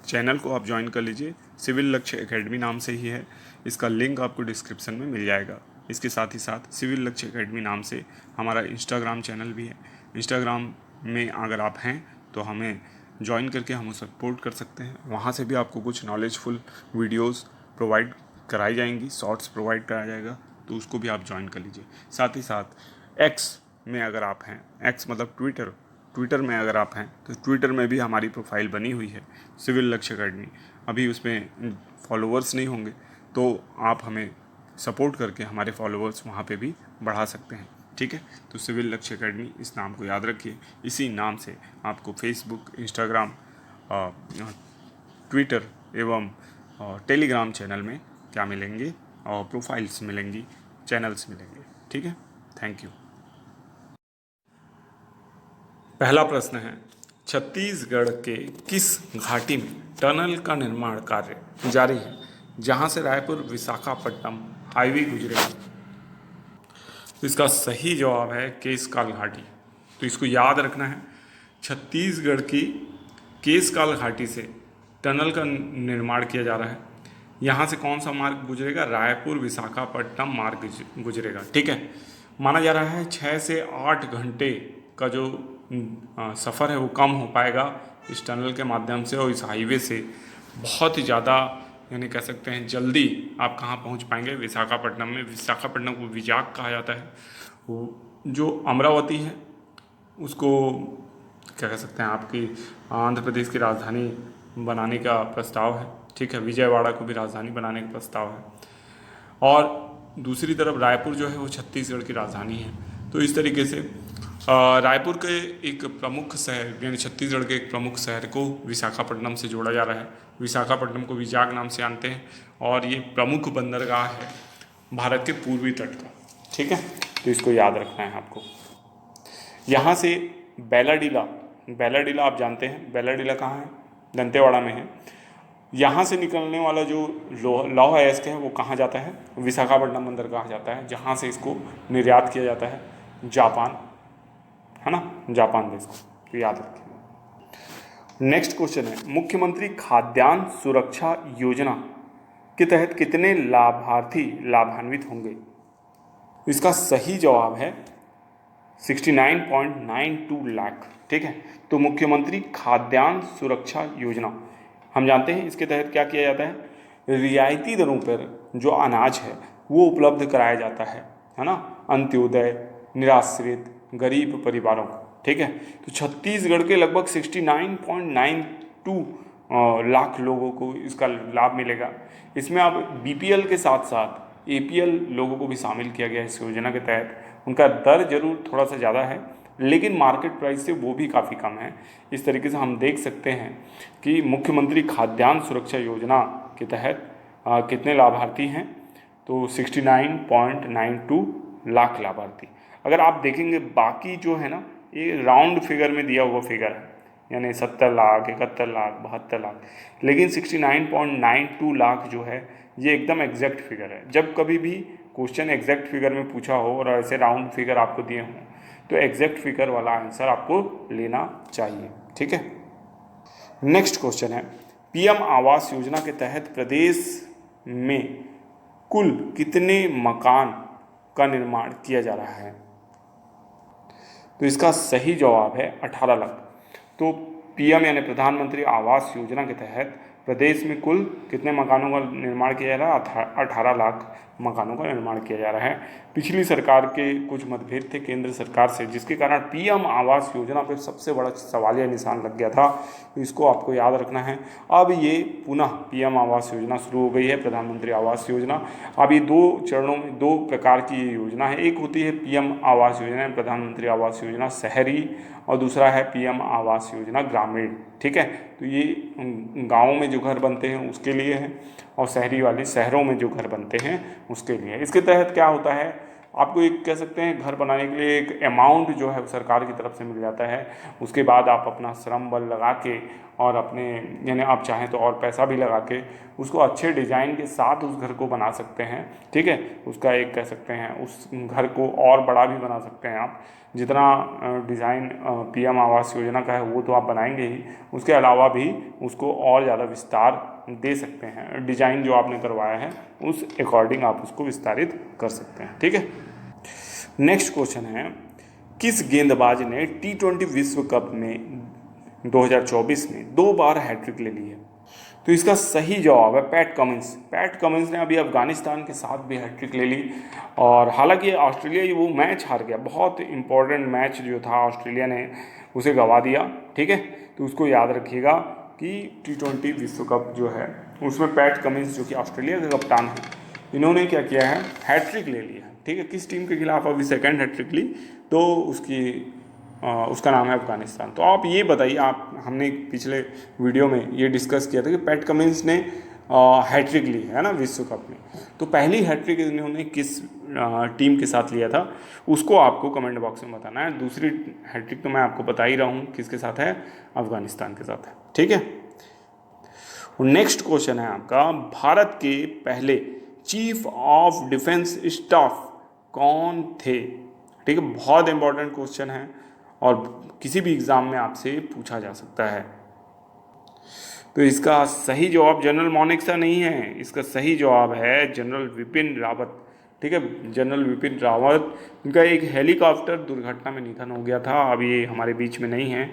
चैनल को आप ज्वाइन कर लीजिए। सिविल लक्ष्य एकेडमी नाम से ही है। इसका लिंक आपको डिस्क्रिप्शन में मिल जाएगा। इसके साथ ही साथ सिविल लक्ष्य एकेडमी नाम से हमारा इंस्टाग्राम चैनल भी है। इंस्टाग्राम में अगर आप हैं तो हमें ज्वाइन करके हम सपोर्ट कर सकते हैं। वहाँ से भी आपको कुछ नॉलेजफुल वीडियोस प्रोवाइड कराई जाएंगी, शॉर्ट्स प्रोवाइड कराया जाएगा, तो उसको भी आप ज्वाइन कर लीजिए। साथ ही साथ एक्स में अगर आप हैं, एक्स मतलब ट्विटर में अगर आप हैं तो ट्विटर में भी हमारी प्रोफाइल बनी हुई है सिविल लक्ष्य एकेडमी। अभी उसमें फॉलोअर्स नहीं होंगे तो आप हमें सपोर्ट करके हमारे फॉलोअर्स वहाँ पे भी बढ़ा सकते हैं। ठीक है। तो सिविल लक्ष्य एकेडमी इस नाम को याद रखिए। इसी नाम से आपको फेसबुक, इंस्टाग्राम, ट्विटर एवं टेलीग्राम चैनल में क्या मिलेंगे? और प्रोफाइल्स मिलेंगी, चैनल्स मिलेंगे। ठीक है। Thank you. पहला प्रश्न है, छत्तीसगढ़ के किस घाटी में टनल का निर्माण कार्य जारी है जहां से रायपुर विशाखापट्टनम हाईवे गुजरेगा? तो इसका सही जवाब है केशकाल घाटी। तो इसको याद रखना है। छत्तीसगढ़ की केशकाल घाटी से टनल का निर्माण किया जा रहा है। यहाँ से कौन सा मार्ग गुजरेगा? रायपुर विशाखापट्टनम मार्ग गुजरेगा। ठीक है। माना जा रहा है 6 से 8 घंटे का जो सफ़र है वो कम हो पाएगा इस टनल के माध्यम से, और इस हाईवे से बहुत ही ज़्यादा यानी कह सकते हैं जल्दी आप कहाँ पहुँच पाएंगे? विशाखापट्टनम में। विशाखापट्टनम को विजाग कहा जाता है। वो जो अमरावती है उसको क्या कह सकते हैं, आपकी आंध्र प्रदेश की राजधानी बनाने का प्रस्ताव है। ठीक है। विजयवाड़ा को भी राजधानी बनाने का प्रस्ताव है। और दूसरी तरफ रायपुर जो है वो छत्तीसगढ़ की राजधानी है। तो इस तरीके से रायपुर के एक प्रमुख शहर यानी छत्तीसगढ़ के एक प्रमुख शहर को विशाखापट्टनम से जोड़ा जा रहा है। विशाखापट्टनम को विजाग नाम से जानते हैं और ये प्रमुख बंदरगाह है भारत के पूर्वी तट का। ठीक है, तो इसको याद रखना है आपको। यहाँ से बैलाडीला, बैलाडीला आप जानते हैं, बैलाडीला कहाँ है? दंतेवाड़ा में है। यहाँ से निकलने वाला जो लौह अयस्क है वो कहाँ जाता है? विशाखापट्टनम बंदरगाह जाता है, जहाँ से इसको निर्यात किया जाता है जापान, है ना, जापान देश को, तो याद रखिए। नेक्स्ट क्वेश्चन है, मुख्यमंत्री खाद्यान्न सुरक्षा योजना के तहत कितने लाभार्थी लाभान्वित होंगे? इसका सही जवाब है 69.92 लाख। ठीक है, तो मुख्यमंत्री खाद्यान्न सुरक्षा योजना हम जानते हैं इसके तहत क्या किया जाता है? रियायती दरों पर जो अनाज है वो उपलब्ध कराया जाता है ना, अंत्योदय, निराश्रित, गरीब परिवारों को। ठीक है, तो छत्तीसगढ़ के लगभग 69.92 लाख लोगों को इसका लाभ मिलेगा। इसमें अब बीपीएल के साथ साथ एपीएल लोगों को भी शामिल किया गया है इस योजना के तहत। उनका दर जरूर थोड़ा सा ज़्यादा है, लेकिन मार्केट प्राइस से वो भी काफ़ी कम है। इस तरीके से हम देख सकते हैं कि मुख्यमंत्री खाद्यान्न सुरक्षा योजना के तहत कितने लाभार्थी हैं? तो 69.92 लाख लाभार्थी। अगर आप देखेंगे बाकी जो है ना, ये राउंड फिगर में दिया हुआ फिगर है, यानी 70 लाख, 71 लाख, 72 लाख, लेकिन 69.92 लाख जो है ये एकदम एग्जैक्ट फिगर है। जब कभी भी क्वेश्चन एग्जैक्ट फिगर में पूछा हो और ऐसे राउंड फिगर आपको दिए हों तो एग्जैक्ट फिगर वाला आंसर आपको लेना चाहिए। ठीक है, नेक्स्ट क्वेश्चन है, पीएम आवास योजना के तहत प्रदेश में कुल कितने मकान का निर्माण किया जा रहा है? तो इसका सही जवाब है 18 लाख। तो पीएम यानी प्रधानमंत्री आवास योजना के तहत प्रदेश में कुल कितने मकानों का निर्माण किया जा रहा है? 18 लाख मकानों का निर्माण किया जा रहा है। पिछली सरकार के कुछ मतभेद थे केंद्र सरकार से, जिसके कारण पीएम आवास योजना पे सबसे बड़ा सवालिया निशान लग गया था। तो इसको आपको याद रखना है। अब ये पुनः पीएम आवास योजना शुरू हो गई है, प्रधानमंत्री आवास योजना। अब ये 2 चरणों में 2 प्रकार की ये योजना है। एक होती है पीएम आवास योजना, प्रधानमंत्री आवास योजना शहरी, और दूसरा है पीएम आवास योजना ग्रामीण। ठीक है, तो ये गाँव में जो घर बनते हैं उसके लिए है और शहरी वाले शहरों में जो घर बनते हैं उसके लिए। इसके तहत क्या होता है, आपको एक कह सकते हैं घर बनाने के लिए एक अमाउंट जो है सरकार की तरफ से मिल जाता है। उसके बाद आप अपना श्रम बल लगा के और अपने यानी आप चाहें तो और पैसा भी लगा के उसको अच्छे डिज़ाइन के साथ उस घर को बना सकते हैं। ठीक है, उसका एक कह सकते हैं उस घर को और बड़ा भी बना सकते हैं आप। जितना डिज़ाइन पीएम आवास योजना का है वो तो आप बनाएंगे ही, उसके अलावा भी उसको और ज़्यादा विस्तार दे सकते हैं। डिज़ाइन जो आपने करवाया है उस अकॉर्डिंग आप उसको विस्तारित कर सकते हैं। ठीक है, नेक्स्ट क्वेश्चन है, किस गेंदबाज ने T20 विश्व कप में 2024 में 2 बार हैट्रिक ले ली है? तो इसका सही जवाब है पैट कमिंस। पैट कमिंस ने अभी अफगानिस्तान के साथ भी हैट्रिक ले ली, और हालांकि ऑस्ट्रेलिया वो मैच हार गया, बहुत इंपॉर्टेंट मैच जो था ऑस्ट्रेलिया ने उसे गंवा दिया। ठीक है, तो उसको याद रखिएगा कि T20 विश्व कप जो है उसमें पैट कमिंस जो कि ऑस्ट्रेलिया के कप्तान हैं, इन्होंने क्या किया है, हैट्रिक ले लिया। ठीक है, किस टीम के खिलाफ अभी सेकंड हैट्रिक ली? तो उसका नाम है अफगानिस्तान। तो आप ये बताइए, आप हमने पिछले वीडियो में ये डिस्कस किया था कि पैट कमिंस ने हैट्रिक ली है ना विश्व कप में, तो पहली हैट्रिक इन्होंने किस टीम के साथ लिया था उसको आपको कमेंट बॉक्स में बताना है। दूसरी हैट्रिक तो मैं आपको बता ही रहा हूँ किसके साथ है, अफगानिस्तान के साथ है। ठीक है, नेक्स्ट क्वेश्चन है आपका, भारत के पहले चीफ ऑफ डिफेंस स्टाफ कौन थे? ठीक है, बहुत इंपॉर्टेंट क्वेश्चन है और किसी भी एग्ज़ाम में आपसे पूछा जा सकता है। तो इसका सही जवाब जनरल मानेकशॉ नहीं है, इसका सही जवाब है जनरल विपिन रावत। ठीक है, जनरल विपिन रावत, इनका एक हेलीकॉप्टर दुर्घटना में निधन हो गया था। अब ये हमारे बीच में नहीं है,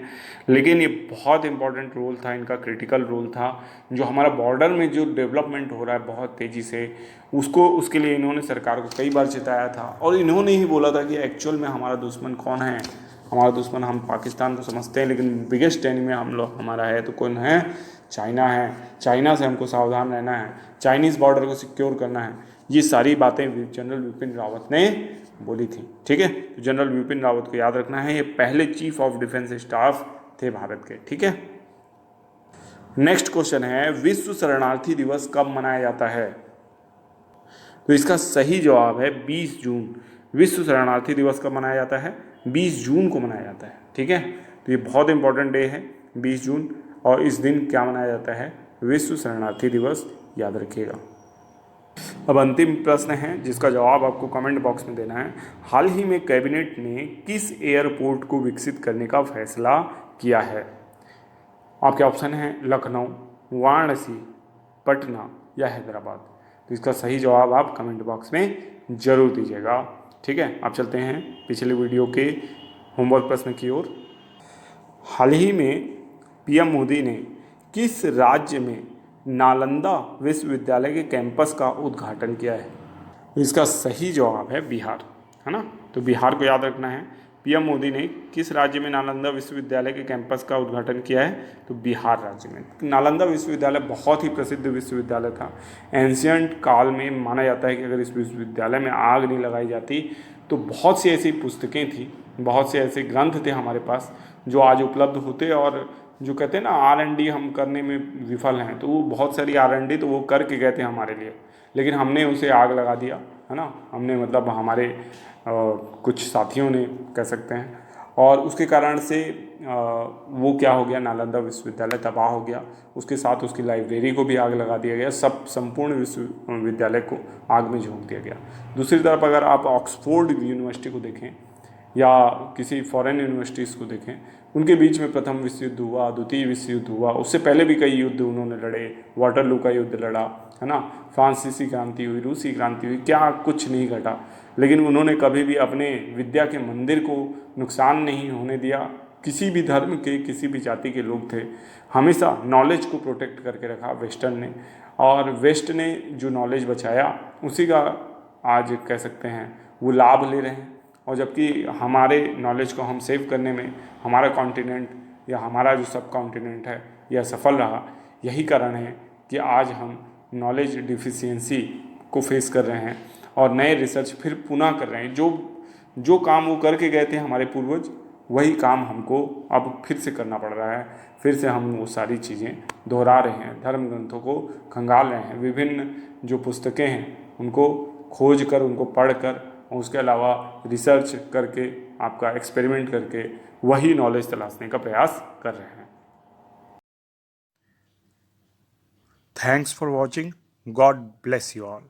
लेकिन ये बहुत इंपॉर्टेंट रोल था इनका, क्रिटिकल रोल था। जो हमारा बॉर्डर में जो डेवलपमेंट हो रहा है बहुत तेज़ी से, उसके लिए इन्होंने सरकार को कई बार चिताया था, और इन्होंने ही बोला था कि एक्चुअल में हमारा दुश्मन कौन है। हमारा दुश्मन हम पाकिस्तान को समझते हैं, लेकिन बिगेस्ट एनिमी हम लोग हमारा है तो कौन है? चाइना है। चाइना से हमको सावधान रहना है, चाइनीज़ बॉर्डर को सिक्योर करना है। ये सारी बातें जनरल विपिन रावत ने बोली थी। ठीक है, तो जनरल विपिन रावत को याद रखना है, ये पहले चीफ ऑफ डिफेंस स्टाफ थे भारत के। ठीक है, नेक्स्ट क्वेश्चन है विश्व शरणार्थी दिवस कब मनाया जाता है? तो इसका सही जवाब है 20 जून। विश्व शरणार्थी दिवस कब मनाया जाता है? 20 जून को मनाया जाता है। ठीक है, तो ये बहुत इंपॉर्टेंट डे है 20 जून, और इस दिन क्या मनाया जाता है? विश्व शरणार्थी दिवस, याद रखिएगा। अब अंतिम प्रश्न है जिसका जवाब आपको कमेंट बॉक्स में देना है। हाल ही में कैबिनेट ने किस एयरपोर्ट को विकसित करने का फैसला किया है? आपके ऑप्शन हैं लखनऊ, वाराणसी, पटना या हैदराबाद। तो इसका सही जवाब आप कमेंट बॉक्स में जरूर दीजिएगा। ठीक है, आप चलते हैं पिछले वीडियो के होमवर्क प्रश्न की ओर। हाल ही में पीएम मोदी ने किस राज्य में नालंदा विश्वविद्यालय के कैंपस का उद्घाटन किया है? इसका सही जवाब है बिहार, है ना। तो बिहार को याद रखना है। पीएम मोदी ने किस राज्य में नालंदा विश्वविद्यालय के कैंपस का उद्घाटन किया है? तो बिहार राज्य में। नालंदा विश्वविद्यालय बहुत ही प्रसिद्ध विश्वविद्यालय था। एंशियंट काल में माना जाता है कि अगर इस विश्वविद्यालय में आग नहीं लगाई जाती तो बहुत सी ऐसी पुस्तकें थी, बहुत से ऐसे ग्रंथ थे हमारे पास जो आज उपलब्ध होते, और जो कहते हैं ना R&D हम करने में विफल हैं, तो वो बहुत सारी R&D तो वो करके गए थे हमारे लिए, लेकिन हमने उसे आग लगा दिया, है ना। हमने मतलब हमारे कुछ साथियों ने कह सकते हैं, और उसके कारण से वो क्या हो गया, नालंदा विश्वविद्यालय तबाह हो गया। उसके साथ उसकी लाइब्रेरी को भी आग लगा दिया गया, सब संपूर्ण विश्वविद्यालय को आग में झोंक दिया गया। दूसरी तरफ अगर आप ऑक्सफोर्ड यूनिवर्सिटी को देखें या किसी फॉरेन यूनिवर्सिटीज़ को देखें, उनके बीच में प्रथम विश्व युद्ध हुआ, द्वितीय विश्व युद्ध हुआ, उससे पहले भी कई युद्ध उन्होंने लड़े, वाटरलू का युद्ध लड़ा, है ना, फ्रांसीसी क्रांति हुई, रूसी क्रांति हुई, क्या कुछ नहीं घटा, लेकिन उन्होंने कभी भी अपने विद्या के मंदिर को नुकसान नहीं होने दिया। किसी भी धर्म के, किसी भी जाति के लोग थे, हमेशा नॉलेज को प्रोटेक्ट करके रखा वेस्टर्न ने, और वेस्ट ने जो नॉलेज बचाया उसी का आज कह सकते हैं वो लाभ ले रहे हैं। और जबकि हमारे नॉलेज को हम सेव करने में हमारा कॉन्टिनेंट या हमारा जो सब कॉन्टिनेंट है यह सफल रहा। यही कारण है कि आज हम नॉलेज डिफिशियंसी को फेस कर रहे हैं और नए रिसर्च फिर पुनः कर रहे हैं। जो काम वो करके गए थे हमारे पूर्वज, वही काम हमको अब फिर से करना पड़ रहा है। फिर से हम वो सारी चीज़ें दोहरा रहे हैं, धर्म ग्रंथों को खंगाल रहे हैं, विभिन्न जो पुस्तकें हैं उनको खोज कर, उनको पढ़ कर, और उसके अलावा रिसर्च करके, आपका एक्सपेरिमेंट करके वही नॉलेज तलाशने का प्रयास कर रहे हैं। Thanks for watching. God bless you all.